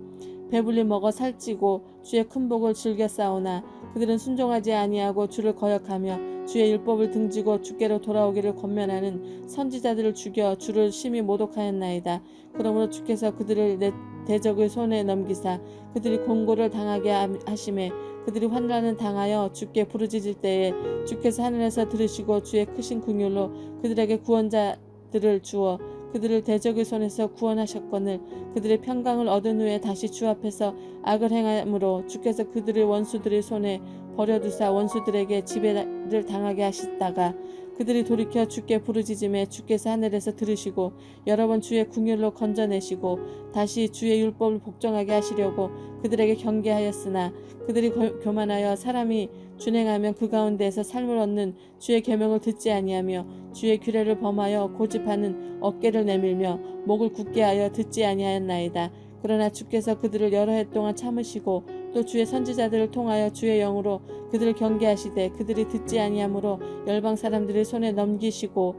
배불리 먹어 살찌고 주의 큰 복을 즐겨 싸우나 그들은 순종하지 아니하고 주를 거역하며 주의 율법을 등지고 주께로 돌아오기를 권면하는 선지자들을 죽여 주를 심히 모독하였나이다. 그러므로 주께서 그들을 내 대적의 손에 넘기사 그들이 공고를 당하게 하심에 그들이 환난을 당하여 주께 부르짖을 때에 주께서 하늘에서 들으시고 주의 크신 긍휼로 그들에게 구원자들을 주어 그들을 대적의 손에서 구원하셨거늘 그들의 평강을 얻은 후에 다시 주 앞에서 악을 행함으로 주께서 그들의 원수들의 손에 버려두사 원수들에게 지배를 당하게 하시다가 그들이 돌이켜 주께 부르짖음에 주께서 하늘에서 들으시고 여러 번 주의 궁율로 건져내시고 다시 주의 율법을 복종하게 하시려고 그들에게 경계하였으나 그들이 교만하여 사람이 준행하면 그 가운데에서 삶을 얻는 주의 계명을 듣지 아니하며 주의 규례를 범하여 고집하는 어깨를 내밀며 목을 굳게 하여 듣지 아니하였나이다. 그러나 주께서 그들을 여러 해 동안 참으시고 또 주의 선지자들을 통하여 주의 영으로 그들을 경계하시되 그들이 듣지 아니하므로 열방 사람들의 손에 넘기시고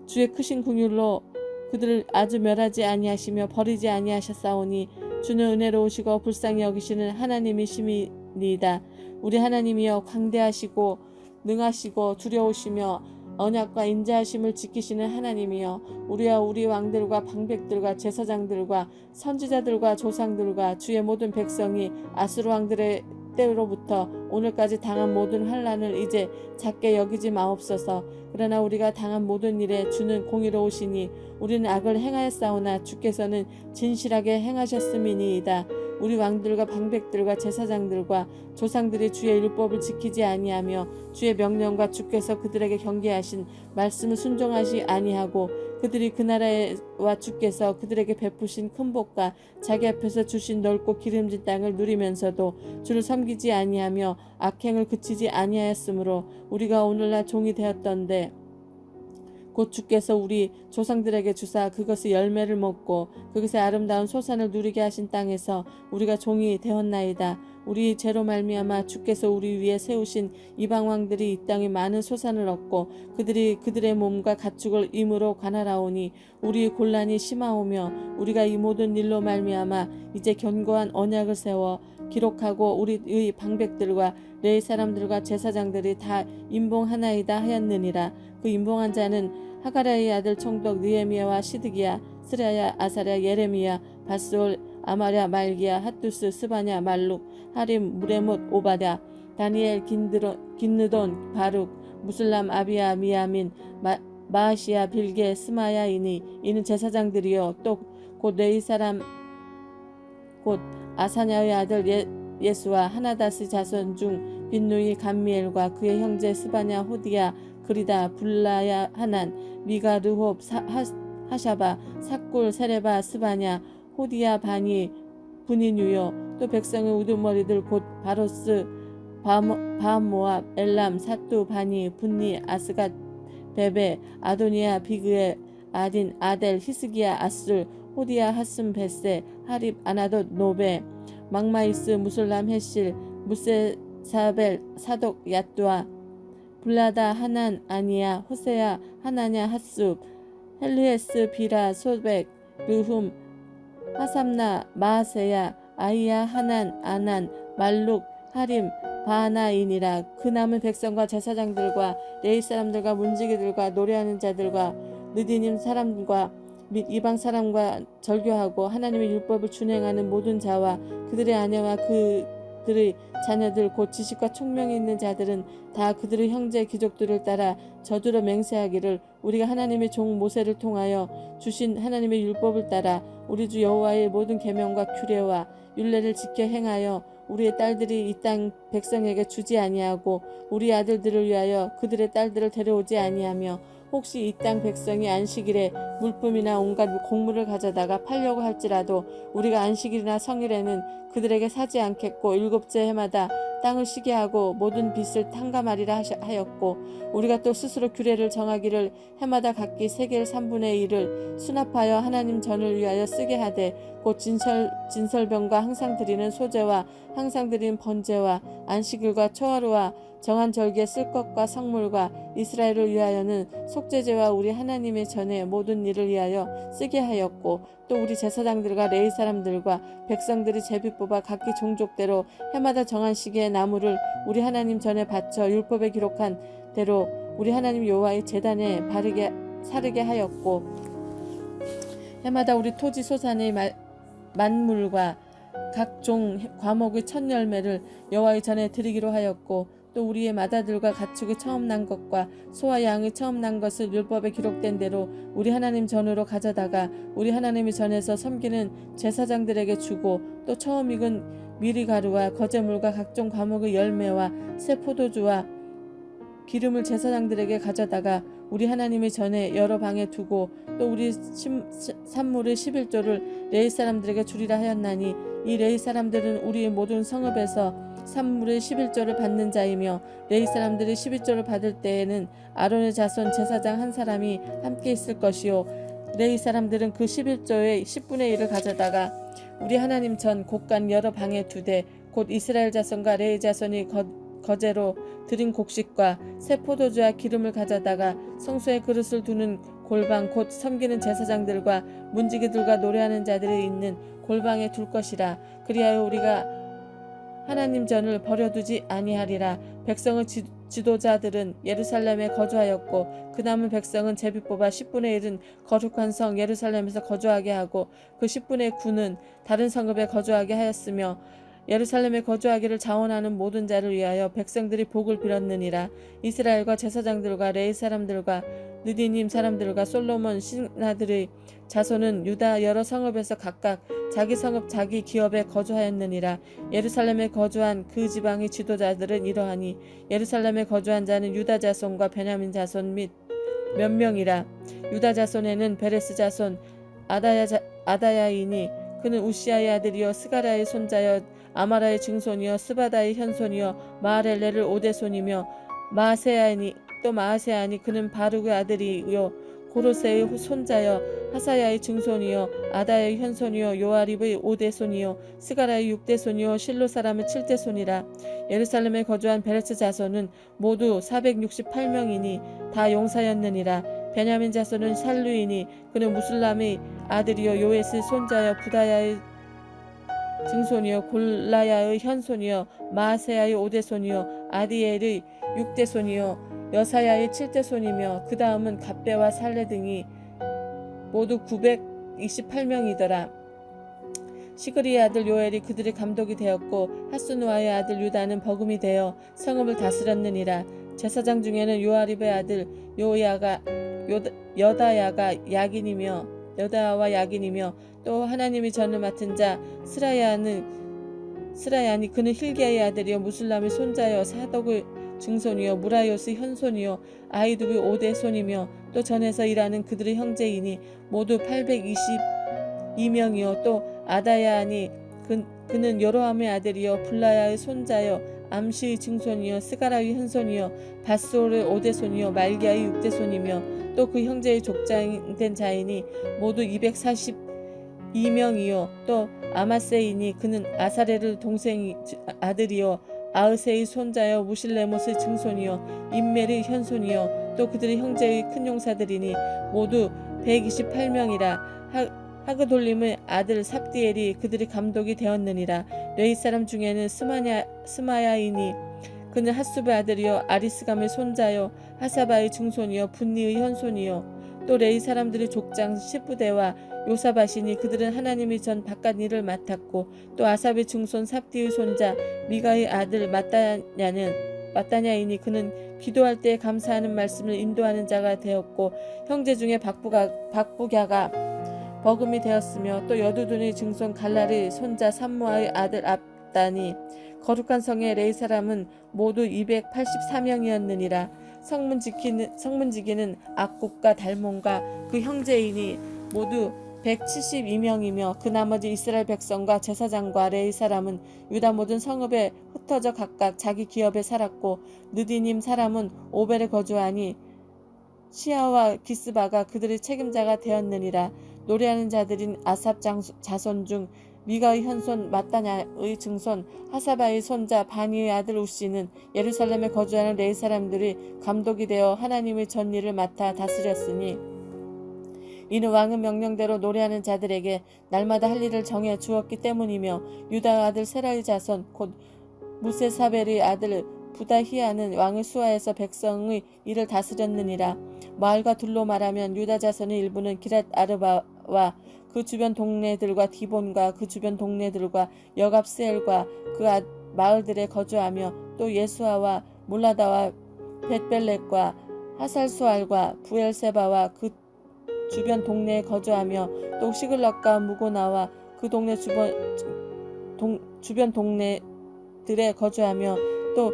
주의 크신 긍휼로 그들을 아주 멸하지 아니하시며 버리지 아니하셨사오니 주는 은혜로우시고 불쌍히 여기시는 하나님이심이니이다. 우리 하나님이여 광대하시고 능하시고 두려우시며 언약과 인자하심을 지키시는 하나님이여 우리와 우리 왕들과 방백들과 제사장들과 선지자들과 조상들과 주의 모든 백성이 아수르 왕들의 때로부터 오늘까지 당한 모든 환난을 이제 작게 여기지 마옵소서. 그러나 우리가 당한 모든 일에 주는 공의로우시니 우리는 악을 행하였사오나 주께서는 진실하게 행하셨음이니이다. 우리 왕들과 방백들과 제사장들과 조상들이 주의 율법을 지키지 아니하며 주의 명령과 주께서 그들에게 경계하신 말씀을 순종하지 아니하고 그들이 그 나라와 주께서 그들에게 베푸신 큰 복과 자기 앞에서 주신 넓고 기름진 땅을 누리면서도 주를 섬기지 아니하며 악행을 그치지 아니하였으므로 우리가 오늘날 종이 되었던데 곧 주께서 우리 조상들에게 주사 그것의 열매를 먹고 그것의 아름다운 소산을 누리게 하신 땅에서 우리가 종이 되었나이다. 우리 죄로 말미암아 주께서 우리 위에 세우신 이방 왕들이 이 땅에 많은 소산을 얻고 그들이 그들의 몸과 가축을 임으로 관할하오니 우리의 곤란이 심하오며 우리가 이 모든 일로 말미암아 이제 견고한 언약을 세워 기록하고 우리의 방백들과 레위 사람들과 제사장들이 다 임봉하나이다 하였느니라. 그 임봉한 자는 하가랴의 아들 총독 느헤미야와 시드기야, 스라야, 아사랴, 예레미야, 바스올, 아마랴, 말기야, 핫두스, 스바냐, 말룩, 하림, 무레못, 오바댜, 다니엘, 긴느돈, 바룩, 무슬람, 아비야, 미야민, 마아시야, 빌게, 스마야이니 이는 제사장들이요 또 곧 레위 사람 곧 아사냐의 아들 예수와 하나다스 자손 중 빈누이 감미엘과 그의 형제 스바냐, 호디야, 그리다, 불라야, 하난, 미가, 르홉, 하샤바, 삭골, 세레바, 스바냐, 호디야, 바니, 분이뉴요 또 백성의 우두머리들 곧 바로스, 바모압, 엘람, 사뚜, 바니, 분니, 아스갓, 베베, 아도니아, 비그에, 아딘, 아델, 히스기야, 아술, 호디야, 하슴, 베세, 하립, 아나돗, 노베, 막마이스, 무술람, 헤실, 무세사벨, 사독, 야뚜아, 블라다, 하난, 아니야, 호세야, 하나냐, 핫숲, 헬리에스, 비라, 소백, 르훔, 하삼나, 마아세야, 아이야, 하난, 아난, 말룩, 하림, 바하나인이라. 그 남은 백성과 제사장들과 레위 사람들과 문지기들과 노래하는 자들과 느디님 사람과 및 이방 사람과 절교하고 하나님의 율법을 준행하는 모든 자와 그들의 아내와 그들의 자녀들 곧 지식과 총명이 있는 자들은 다 그들의 형제 귀족들을 따라 저주로 맹세하기를 우리가 하나님의 종 모세를 통하여 주신 하나님의 율법을 따라 우리 주 여호와의 모든 계명과 규례와 율례를 지켜 행하여 우리의 딸들이 이 땅 백성에게 주지 아니하고 우리 아들들을 위하여 그들의 딸들을 데려오지 아니하며 혹시 이 땅 백성이 안식일에 물품이나 온갖 곡물을 가져다가 팔려고 할지라도 우리가 안식일이나 성일에는 그들에게 사지 않겠고 일곱째 해마다 땅을 쉬게 하고 모든 빚을 탕감하리라 하였고 우리가 또 스스로 규례를 정하기를 해마다 각기 세겔 3분의 1을 수납하여 하나님 전을 위하여 쓰게 하되 곧 진설병과 항상 드리는 소제와 항상 드리는 번제와 안식일과 초하루와 정한 절기에 쓸 것과 성물과 이스라엘을 위하여는 속죄제와 우리 하나님의 전에 모든 일을 위하여 쓰게 하였고 또 우리 제사장들과 레위 사람들과 백성들이 제비 뽑아 각기 종족대로 해마다 정한 시기에 나무를 우리 하나님 전에 바쳐 율법에 기록한 대로 우리 하나님 여호와의 제단에 사르게 하였고 해마다 우리 토지 소산의 만물과 각종 과목의 첫 열매를 여호와의 전에 드리기로 하였고 또 우리의 맏아들과 가축이 처음 난 것과 소와 양이 처음 난 것을 율법에 기록된 대로 우리 하나님 전으로 가져다가 우리 하나님의 전에서 섬기는 제사장들에게 주고 또 처음 익은 미리가루와 거제물과 각종 과목의 열매와 새 포도주와 기름을 제사장들에게 가져다가 우리 하나님의 전에 여러 방에 두고 또 우리 산물의 11조를 레위 사람들에게 주리라 하였나니 이 레위 사람들은 우리의 모든 성읍에서 산물의 11조를 받는 자이며 레위 사람들이 11조를 받을 때에는 아론의 자손 제사장 한 사람이 함께 있을 것이요 레위 사람들은 그 11조의 10분의 1을 가져다가 우리 하나님 전 곳간 여러 방에 두되 곧 이스라엘 자손과 레위 자손이 거제로 드린 곡식과 새 포도주와 기름을 가져다가 성소에 그릇을 두는 골방 곧 섬기는 제사장들과 문지기들과 노래하는 자들이 있는 골방에 둘 것이라. 그리하여 우리가 하나님 전을 버려두지 아니하리라. 백성의 지도자들은 예루살렘에 거주하였고 그 남은 백성은 제비 뽑아 10분의 1은 거룩한 성 예루살렘에서 거주하게 하고 그 10분의 9는 다른 성읍에 거주하게 하였으며 예루살렘에 거주하기를 자원하는 모든 자를 위하여 백성들이 복을 빌었느니라. 이스라엘과 제사장들과 레위 사람들과 느디님 사람들과 솔로몬 신하들의 자손은 유다 여러 성읍에서 각각 자기 성읍 자기 기업에 거주하였느니라. 예루살렘에 거주한 그 지방의 지도자들은 이러하니 예루살렘에 거주한 자는 유다 자손과 베냐민 자손 및 몇 명이라. 유다 자손에는 베레스 자손 아다야이니 그는 우시아의 아들이요 스가랴의 손자여 아마라의 증손이요 스바다의 현손이요 마하렐레를 오대손이며 마아세아니 또 마아세아니 그는 바룩의 아들이요 고로세의 손자여 하사야의 증손이요 아다의 현손이요 요아립의 오대손이요 스가랴의 육대손이요 실로 사람의 칠대손이라. 예루살렘에 거주한 베레스 자손은 모두 468명이니 다 용사였느니라. 베냐민 자손은 살루이니 그는 무술람의 아들이요 요에스 손자여 부다야의 증손이요 골라야의 현손이요 마아세야의 오대손이요 아디엘의 육대손이요 여사야의 칠대손이며 그 다음은 갑배와 살레 등이 모두 928명이더라. 시그리의 아들 요엘이 그들의 감독이 되었고 하스누아의 아들 유다는 버금이 되어 성읍을 다스렸느니라. 제사장 중에는 요아립의 아들 여다야와 야긴이며 또 하나님의 전을 맡은 자 스라야니 그는 힐기야의 아들이요 무술람의 손자여 사독의 증손이요 무라요스의 현손이요 아이두의 오대손이며 또 전에서 일하는 그들의 형제이니 모두 822명이요 또 아다야니 그는 여로함의 아들이요 블라야의 손자여 암시의 증손이요 스가라의 현손이요 바스올의 오대손이요 말기야의 육대손이며 또 그 형제의 족장된 자이니 모두 242명이요 또 아마세이니 그는 아사렐의 동생 아들이요 아으세의 손자여 무실레못의 증손이요 임멜의 현손이요 또 그들의 형제의 큰 용사들이니 모두 128명이라. 하그돌림의 아들 삽디엘이 그들의 감독이 되었느니라. 레위 사람 중에는 스마야이니 그는 핫수의 아들이요 아리스감의 손자요 하사바의 증손이요 분니의 현손이요 또 레위 사람들의 족장 시부대와 요사바시니 그들은 하나님의 전 바깥 일을 맡았고 또 아삽의 증손 삽디의 손자 미가의 아들 마따냐이니 그는 기도할 때 감사하는 말씀을 인도하는 자가 되었고 형제 중에 박부갸가 버금이 되었으며 또 여두둔의 증손 갈랄의 손자 삼무아의 아들 압다니 거룩한 성의 레위 사람은 모두 284명이었느니라. 성문지기는 악국과 달몬과 그 형제이니 모두 172명이며 그 나머지 이스라엘 백성과 제사장과 레위 사람은 유다 모든 성읍에 흩어져 각각 자기 기업에 살았고 느디님 사람은 오벨에 거주하니 시아와 기스바가 그들의 책임자가 되었느니라. 노래하는 자들인 아삽 자손 중 미가의 현손 마따냐의 증손 하사바의 손자 바니의 아들 우시는 예루살렘에 거주하는 레위 사람들이 감독이 되어 하나님의 전일을 맡아 다스렸으니 이는 왕의 명령대로 노래하는 자들에게 날마다 할 일을 정해 주었기 때문이며 유다 아들 세라의 자손 곧 무세사벨의 아들 부다히아는 왕의 수하에서 백성의 일을 다스렸느니라. 마을과 둘로 말하면 유다 자손의 일부는 기랏 아르바와 그 주변 동네들과 디본과 그 주변 동네들과 여갑스엘과 그 마을들에 거주하며 또 예수아와 몰라다와 벳벨렛과 하살수알과 부엘세바와 그 주변 동네에 거주하며 또 시글락과 무고나와 그 동네 주변 동네들에 거주하며 또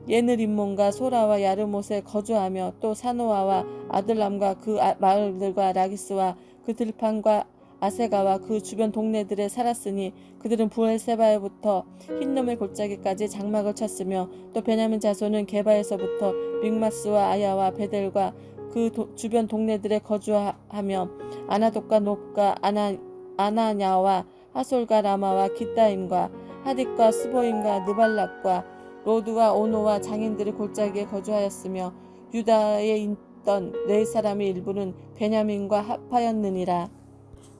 예느림몬과 소라와 야르못에 거주하며 또 사노아와 아들람과 그 마을들과 라기스와 그 들판과 아세가와 그 주변 동네들에 살았으니 그들은 부엘세바에부터 흰놈의 골짜기까지 장막을 쳤으며 또 베냐민 자손은 게바에서부터 믹마스와 아야와 베델과 그 주변 동네들에 거주하며 아나돗과 높과 아나냐와 하솔과 라마와 기타임과 하딕과 스보임과 느발락과 로드와 오노와 장인들의 골짜기에 거주하였으며 유다에 있던 네 사람의 일부는 베냐민과 합하였느니라.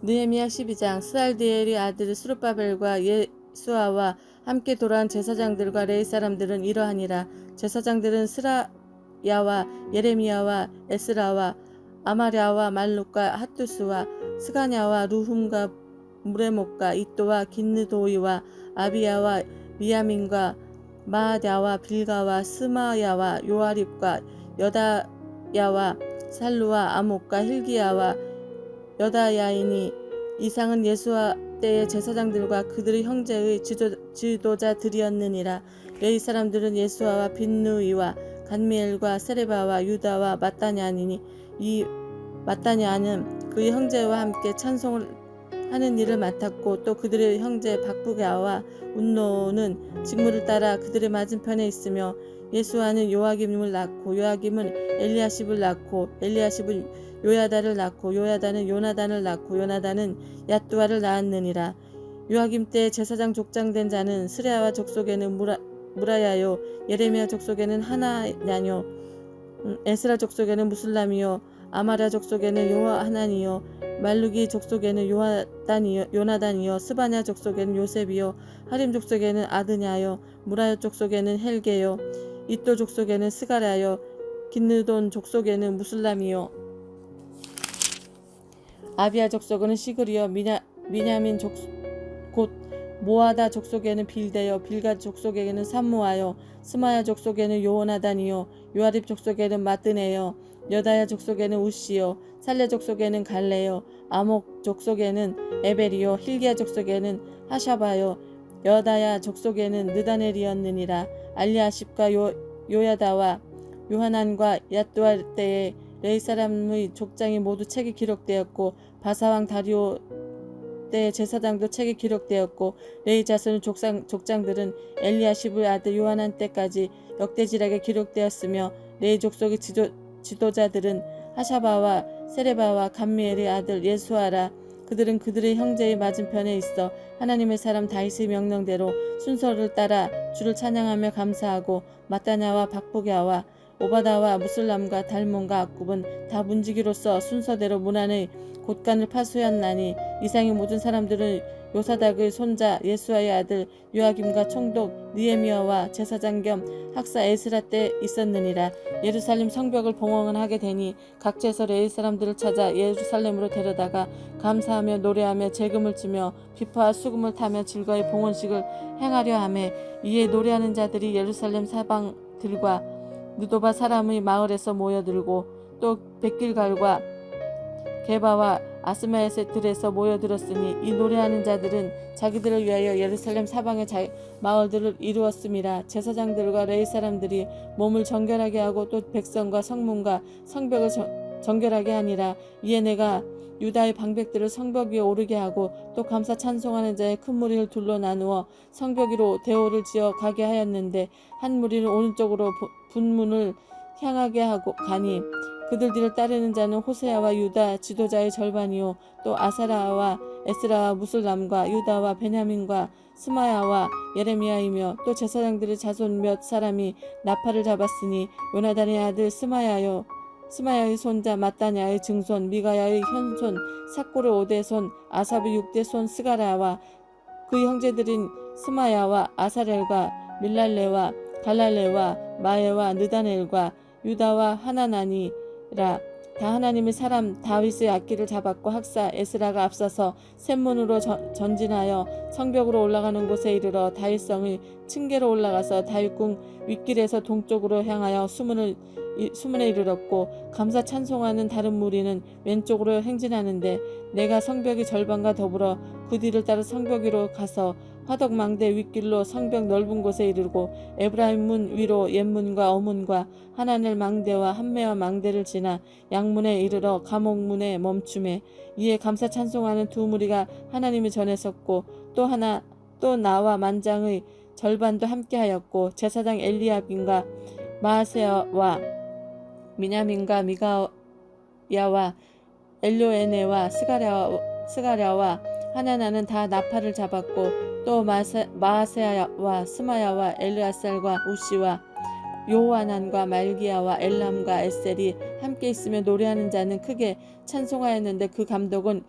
느헤미야 12장. 스알디엘의 아들 스룹바벨과 예수아와 함께 돌아온 제사장들과 레위 사람들은 이러하니라. 제사장들은 스라야와 예레미야와 에스라와 아마랴와 말룩과 핫두스와 스가냐와 루훔과 무레목과 이또와 긴느도이와 아비야와 미야민과 마아랴와 빌가와 스마야와 요아립과 여다야와 살루와 아목과 hil기야와 여다야이니 이상은 예수와 때의 제사장들과 그들의 형제의 지도자들이었느니라. 레위 사람들은 예수아와 빈누이와 간미엘과 세레바와 유다와 마따냐니니 이 마따냐는 그의 형제와 함께 찬송을 하는 일을 맡았고 또 그들의 형제 박부가와 운노는 직무를 따라 그들의 맞은편에 있으며 예수아는 요아김을 낳고 요아김은 엘리야십을 낳고 엘리야십은 요야다를 낳고 요야다는 요나단을 낳고 요나단은 얏두아를 낳았느니라. 요아김 때 제사장 족장된 자는 스레아와 족속에는 무라야요 예레미야 족속에는 하나냐뇨 에스라 족속에는 무술람이요 아마랴 족속에는 요하나니요 말루기 족속에는 요나단이요 스바냐 족속에는 요셉이요 하림 족속에는 아드냐요 무라야 족속에는 헬게요 이또 족속에는 스가랴요 긴느돈 족속에는 무술람이요 아비야 족속에는 시그리요 미냐민 곧 모아다 족속에는 빌데요 빌가 족속에는 삼무아요 스마야 족속에는 요나단이요 요아립 족속에는 마뜨네요 여다야 족속에는 우시요 살레 족속에는 갈레요 아목 족속에는 에벨이요 hil기야 족속에는 하샤바요 여다야 족속에는 느다넬이었느니라. 알리아십과 요야다와 요하난과 얏두아 때에 레위 사람의 족장이 모두 책에 기록되었고 바사왕 다리오 때의 제사장도 책에 기록되었고 레위 자손의 족장들은 엘리야십의 아들 요하난 때까지 역대지락에 기록되었으며 레위 족속의 지도자들은 하샤바와 세레바와 감미엘의 아들 예수아라. 그들은 그들의 형제의 맞은편에 있어 하나님의 사람 다윗의 명령대로 순서를 따라 주를 찬양하며 감사하고 마따냐와 박부갸와 오바다와 무슬람과 달몬과 악굽은 다 문지기로서 순서대로 문안의 곳간을 파수하였나니 이상의 모든 사람들은 요사닥의 손자 예수아의 아들 요아김과 총독 느헤미야와 제사장 겸 학사 에스라 때 있었느니라. 예루살렘 성벽을 봉헌을 하게 되니 각지에서 레위 사람들을 찾아 예루살렘으로 데려다가 감사하며 노래하며 재금을 치며 비파와 수금을 타며 즐거이 봉헌식을 행하려 하며 이에 노래하는 자들이 예루살렘 사방들과 느도바 사람의 마을에서 모여들고 또 백길갈과 게바와 아스마에셋들에서 모여들었으니 이 노래하는 자들은 자기들을 위하여 예루살렘 사방의 마을들을 이루었음이라. 제사장들과 레위 사람들이 몸을 정결하게 하고 또 백성과 성문과 성벽을 정결하게 하니라. 이에 내가 유다의 방백들을 성벽 위에 오르게 하고 또 감사 찬송하는 자의 큰 무리를 둘러 나누어 성벽 위로 대오를 지어 가게 하였는데 한 무리는 오른쪽으로 분문을 향하게 하고 가니 그들 뒤를 따르는 자는 호세아와 유다 지도자의 절반이요 또 아사라와 에스라와 무술람과 유다와 베냐민과 스마야와 예레미야이며 또 제사장들의 자손 몇 사람이 나팔을 잡았으니 요나단의 아들 스마야의 손자 마따냐의 증손 미가야의 현손 삭골의 5대손 아삽의 6대손 스가랴와 그 형제들인 스마야와 아사렐과 밀랄레와 갈랄레와 마에와 느다넬과 유다와 하나나니라. 다 하나님의 사람 다윗의 악기를 잡았고 학사 에스라가 앞서서 샘문으로 전진하여 성벽으로 올라가는 곳에 이르러 다윗성의 층계로 올라가서 다윗궁 윗길에서 동쪽으로 향하여 수문에 이르렀고 감사 찬송하는 다른 무리는 왼쪽으로 행진하는데 내가 성벽의 절반과 더불어 그 뒤를 따라 성벽 위로 가서 화덕망대 윗길로 성벽 넓은 곳에 이르고 에브라임 문 위로 옛문과 어문과 하나넬 망대와 한매와 망대를 지나 양문에 이르러 감옥문에 멈춤에 이에 감사 찬송하는 두 무리가 하나님의 전에 섰고 또 나와 만장의 절반도 함께하였고 제사장 엘리야빈과 마아세야와 미냐민과 미가야와 엘료에네와 스가랴와 하나나는 다 나팔을 잡았고 또 마아세야와 스마야와 엘르아살과 우시와 요하난과 말기야와 엘람과 에셀이 함께 있으며 노래하는 자는 크게 찬송하였는데 그 감독은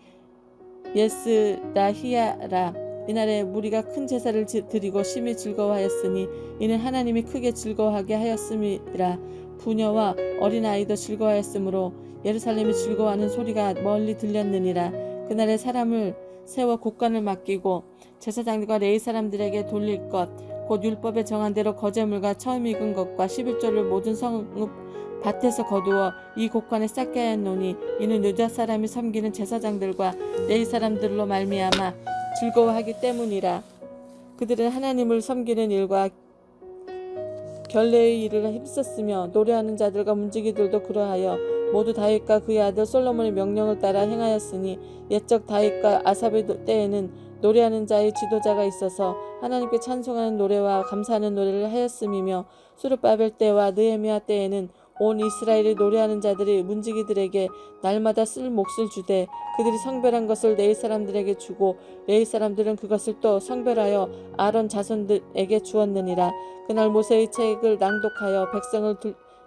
예스라히야라. 이날에 무리가 큰 제사를 드리고 심히 즐거워하였으니 이는 하나님이 크게 즐거워하게 하였음이라. 부녀와 어린아이도 즐거워하였으므로 예루살렘이 즐거워하는 소리가 멀리 들렸느니라. 그날에 사람을 세워 곡간을 맡기고 제사장들과 레위 사람들에게 돌릴 것 곧 율법에 정한 대로 거제물과 처음 익은 것과 11조를 모든 성읍 밭에서 거두어 이 곡간에 쌓게 하였노니 이는 유다 사람이 섬기는 제사장들과 레위 사람들로 말미암아 즐거워하기 때문이라. 그들은 하나님을 섬기는 일과 결례의 일을 힘썼으며 노래하는 자들과 문지기들도 그러하여 모두 다윗과 그의 아들 솔로몬의 명령을 따라 행하였으니 옛적 다윗과 아삽의 때에는 노래하는 자의 지도자가 있어서 하나님께 찬송하는 노래와 감사하는 노래를 하였음이며 수르바벨 때와 느헤미야 때에는 온 이스라엘이 노래하는 자들이 문지기들에게 날마다 쓸 몫을 주되 그들이 성별한 것을 레위 사람들에게 주고 레위 사람들은 그것을 또 성별하여 아론 자손들에게 주었느니라. 그날 모세의 책을 낭독하여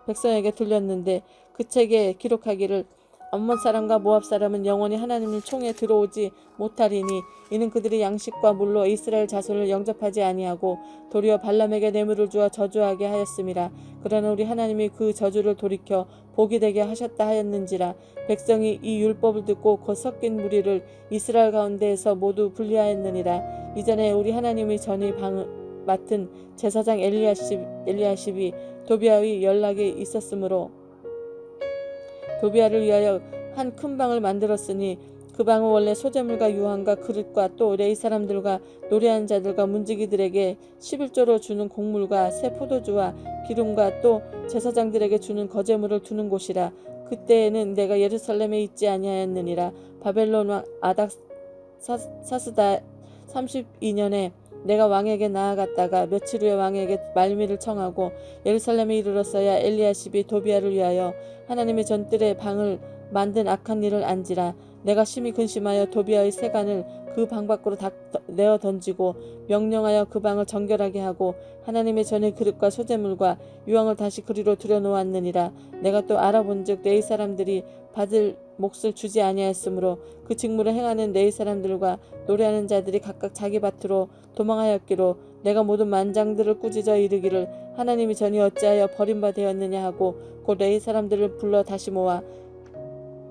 백성에게 들렸는데 그 책에 기록하기를 암몬 사람과 모압 사람은 영원히 하나님을 총에 들어오지 못하리니 이는 그들이 양식과 물로 이스라엘 자손을 영접하지 아니하고 도리어 발람에게 뇌물을 주어 저주하게 하였음이라. 그러나 우리 하나님이 그 저주를 돌이켜 복이 되게 하셨다 하였는지라. 백성이 이 율법을 듣고 곧 섞인 무리를 이스라엘 가운데에서 모두 분리하였느니라. 이전에 우리 하나님의 전의 방을 맡은 제사장 엘리야십이 도비아의 연락이 있었으므로 도비아를 위하여 한 큰 방을 만들었으니 그 방은 원래 소재물과 유황과 그릇과 또 레위 사람들과 노래하는 자들과 문지기들에게 11조로 주는 곡물과 새 포도주와 기름과 또 제사장들에게 주는 거제물을 두는 곳이라. 그때에는 내가 예루살렘에 있지 아니하였느니라. 바벨론 왕 아닥사스다 32년에 내가 왕에게 나아갔다가 며칠 후에 왕에게 말미를 청하고 예루살렘에 이르렀어야 엘리야십이 도비아를 위하여 하나님의 전뜰에 방을 만든 악한 일을 안지라. 내가 심히 근심하여 도비아의 세간을 그 방 밖으로 내어 던지고 명령하여 그 방을 정결하게 하고 하나님의 전의 그릇과 소재물과 유황을 다시 그리로 들여놓았느니라. 내가 또 알아본즉 레위 사람들이 받을 몫을 주지 아니하였으므로 그 직무를 행하는 레위 사람들과 노래하는 자들이 각각 자기 밭으로 도망하였기로 내가 모든 만장들을 꾸짖어 이르기를 하나님이 전이 어찌하여 버림바 되었느냐 하고 곧 레위 사람들을 불러 다시 모아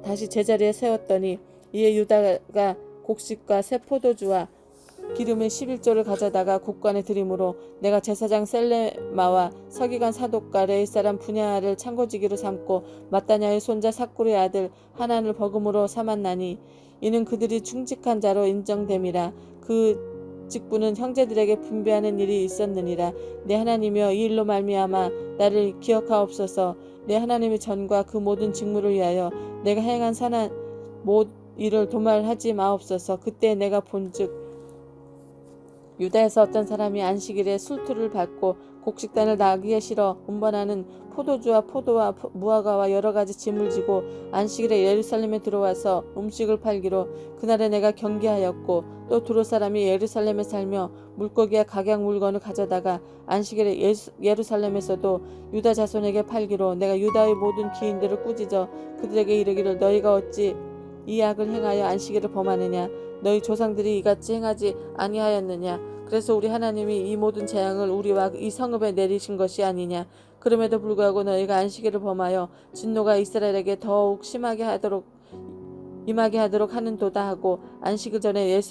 다시 제자리에 세웠더니 이에 유다가 곡식과 새 포도주와 기름의 11조를 가져다가 곡관에 드림으로 내가 제사장 셀레마와 서기관 사독과 레위 사람 분야를 창고지기로 삼고 마따냐의 손자 삭굴의 아들 하난을 버금으로 삼았나니 이는 그들이 충직한 자로 인정됨이라. 그 직분은 형제들에게 분배하는 일이 있었느니라. 내 하나님이여 이 일로 말미암아 나를 기억하옵소서. 내 하나님의 전과 그 모든 직무를 위하여 내가 행한 선한 일을 도말하지 마옵소서. 그때 내가 본즉 유다에서 어떤 사람이 안식일에 술투를 받고 곡식단을 나귀에 실어 운반하는 포도주와 포도와 무화과와 여러 가지 짐을 지고 안식일에 예루살렘에 들어와서 음식을 팔기로 그날에 내가 경계하였고 또 두로 사람이 예루살렘에 살며 물고기와 각양 물건을 가져다가 안식일에 예루살렘에서도 유다 자손에게 팔기로 내가 유다의 모든 기인들을 꾸짖어 그들에게 이르기를 너희가 어찌 이 악을 행하여 안식일을 범하느냐. 너희 조상들이 이같이 행하지 아니하였느냐. 그래서 우리 하나님이 이 모든 재앙을 우리와 이 성읍에 내리신 것이 아니냐. 그럼에도 불구하고 너희가 안식일을 범하여 진노가 이스라엘에게 더욱 임하게 하도록 하는도다 하고 안식일 전에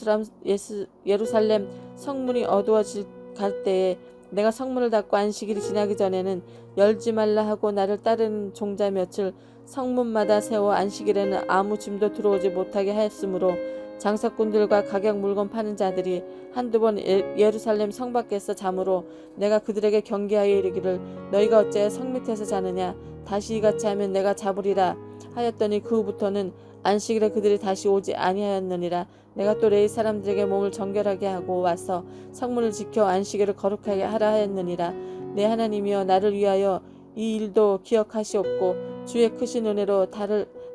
예루살렘 성문이 어두워질 갈 때에 내가 성문을 닫고 안식일이 지나기 전에는 열지 말라 하고 나를 따르는 종자 몇을 성문마다 세워 안식일에는 아무 짐도 들어오지 못하게 하였으므로 장사꾼들과 각양 물건 파는 자들이 한두 번 예루살렘 성 밖에서 자므로 내가 그들에게 경계하여 이르기를 너희가 어찌하여 성 밑에서 자느냐 다시 이같이 하면 내가 잡으리라 하였더니 그 후부터는 안식일에 그들이 다시 오지 아니하였느니라. 내가 또 레위 사람들에게 몸을 정결하게 하고 와서 성문을 지켜 안식일을 거룩하게 하라 하였느니라. 내 하나님이여 나를 위하여 이 일도 기억하시옵고 주의 크신 은혜로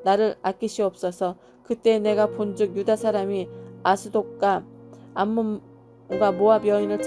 나를 아끼시옵소서. 그때 내가 본즉 유다 사람이 아스돗과 암몬과 모압 여인을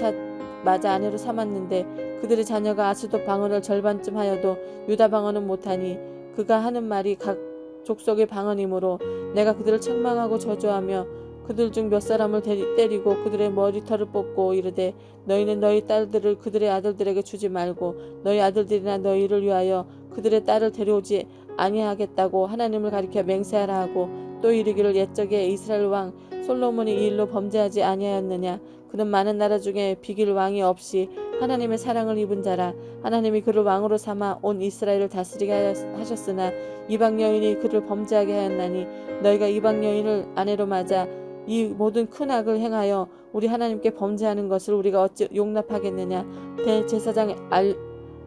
맞아 아내로 삼았는데 그들의 자녀가 아스돗 방언을 절반쯤 하여도 유다 방언은 못하니 그가 하는 말이 각 족속의 방언이므로 내가 그들을 책망하고 저주하며 그들 중 몇 사람을 때리고 그들의 머리털을 뽑고 이르되 너희는 너희 딸들을 그들의 아들들에게 주지 말고 너희 아들들이나 너희를 위하여 그들의 딸을 데려오지 아니하겠다고 하나님을 가리켜 맹세하라 하고 또 이르기를 옛적에 이스라엘 왕 솔로몬이 이 일로 범죄하지 아니하였느냐. 그는 많은 나라 중에 비길 왕이 없이 하나님의 사랑을 입은 자라. 하나님이 그를 왕으로 삼아 온 이스라엘을 다스리게 하셨으나 이방 여인이 그를 범죄하게 하였나니 너희가 이방 여인을 아내로 맞아 이 모든 큰 악을 행하여 우리 하나님께 범죄하는 것을 우리가 어찌 용납하겠느냐. 대제사장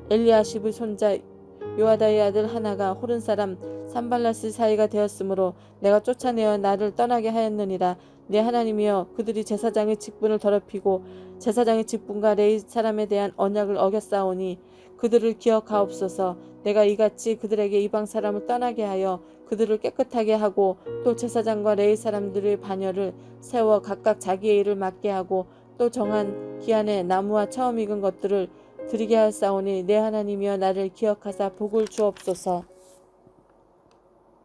엘리야십의 손자 요아다의 아들 하나가 호른 사람 산발랏의 사이가 되었으므로 내가 쫓아내어 나를 떠나게 하였느니라. 내 하나님이여 그들이 제사장의 직분을 더럽히고 제사장의 직분과 레위 사람에 대한 언약을 어겼사오니 그들을 기억하옵소서. 내가 이같이 그들에게 이방 사람을 떠나게 하여 그들을 깨끗하게 하고 또 제사장과 레위 사람들의 반열을 세워 각각 자기의 일을 맡게 하고 또 정한 기한에 나무와 처음 익은 것들을 드리게 하였사오니 내 하나님이여 나를 기억하사 복을 주옵소서.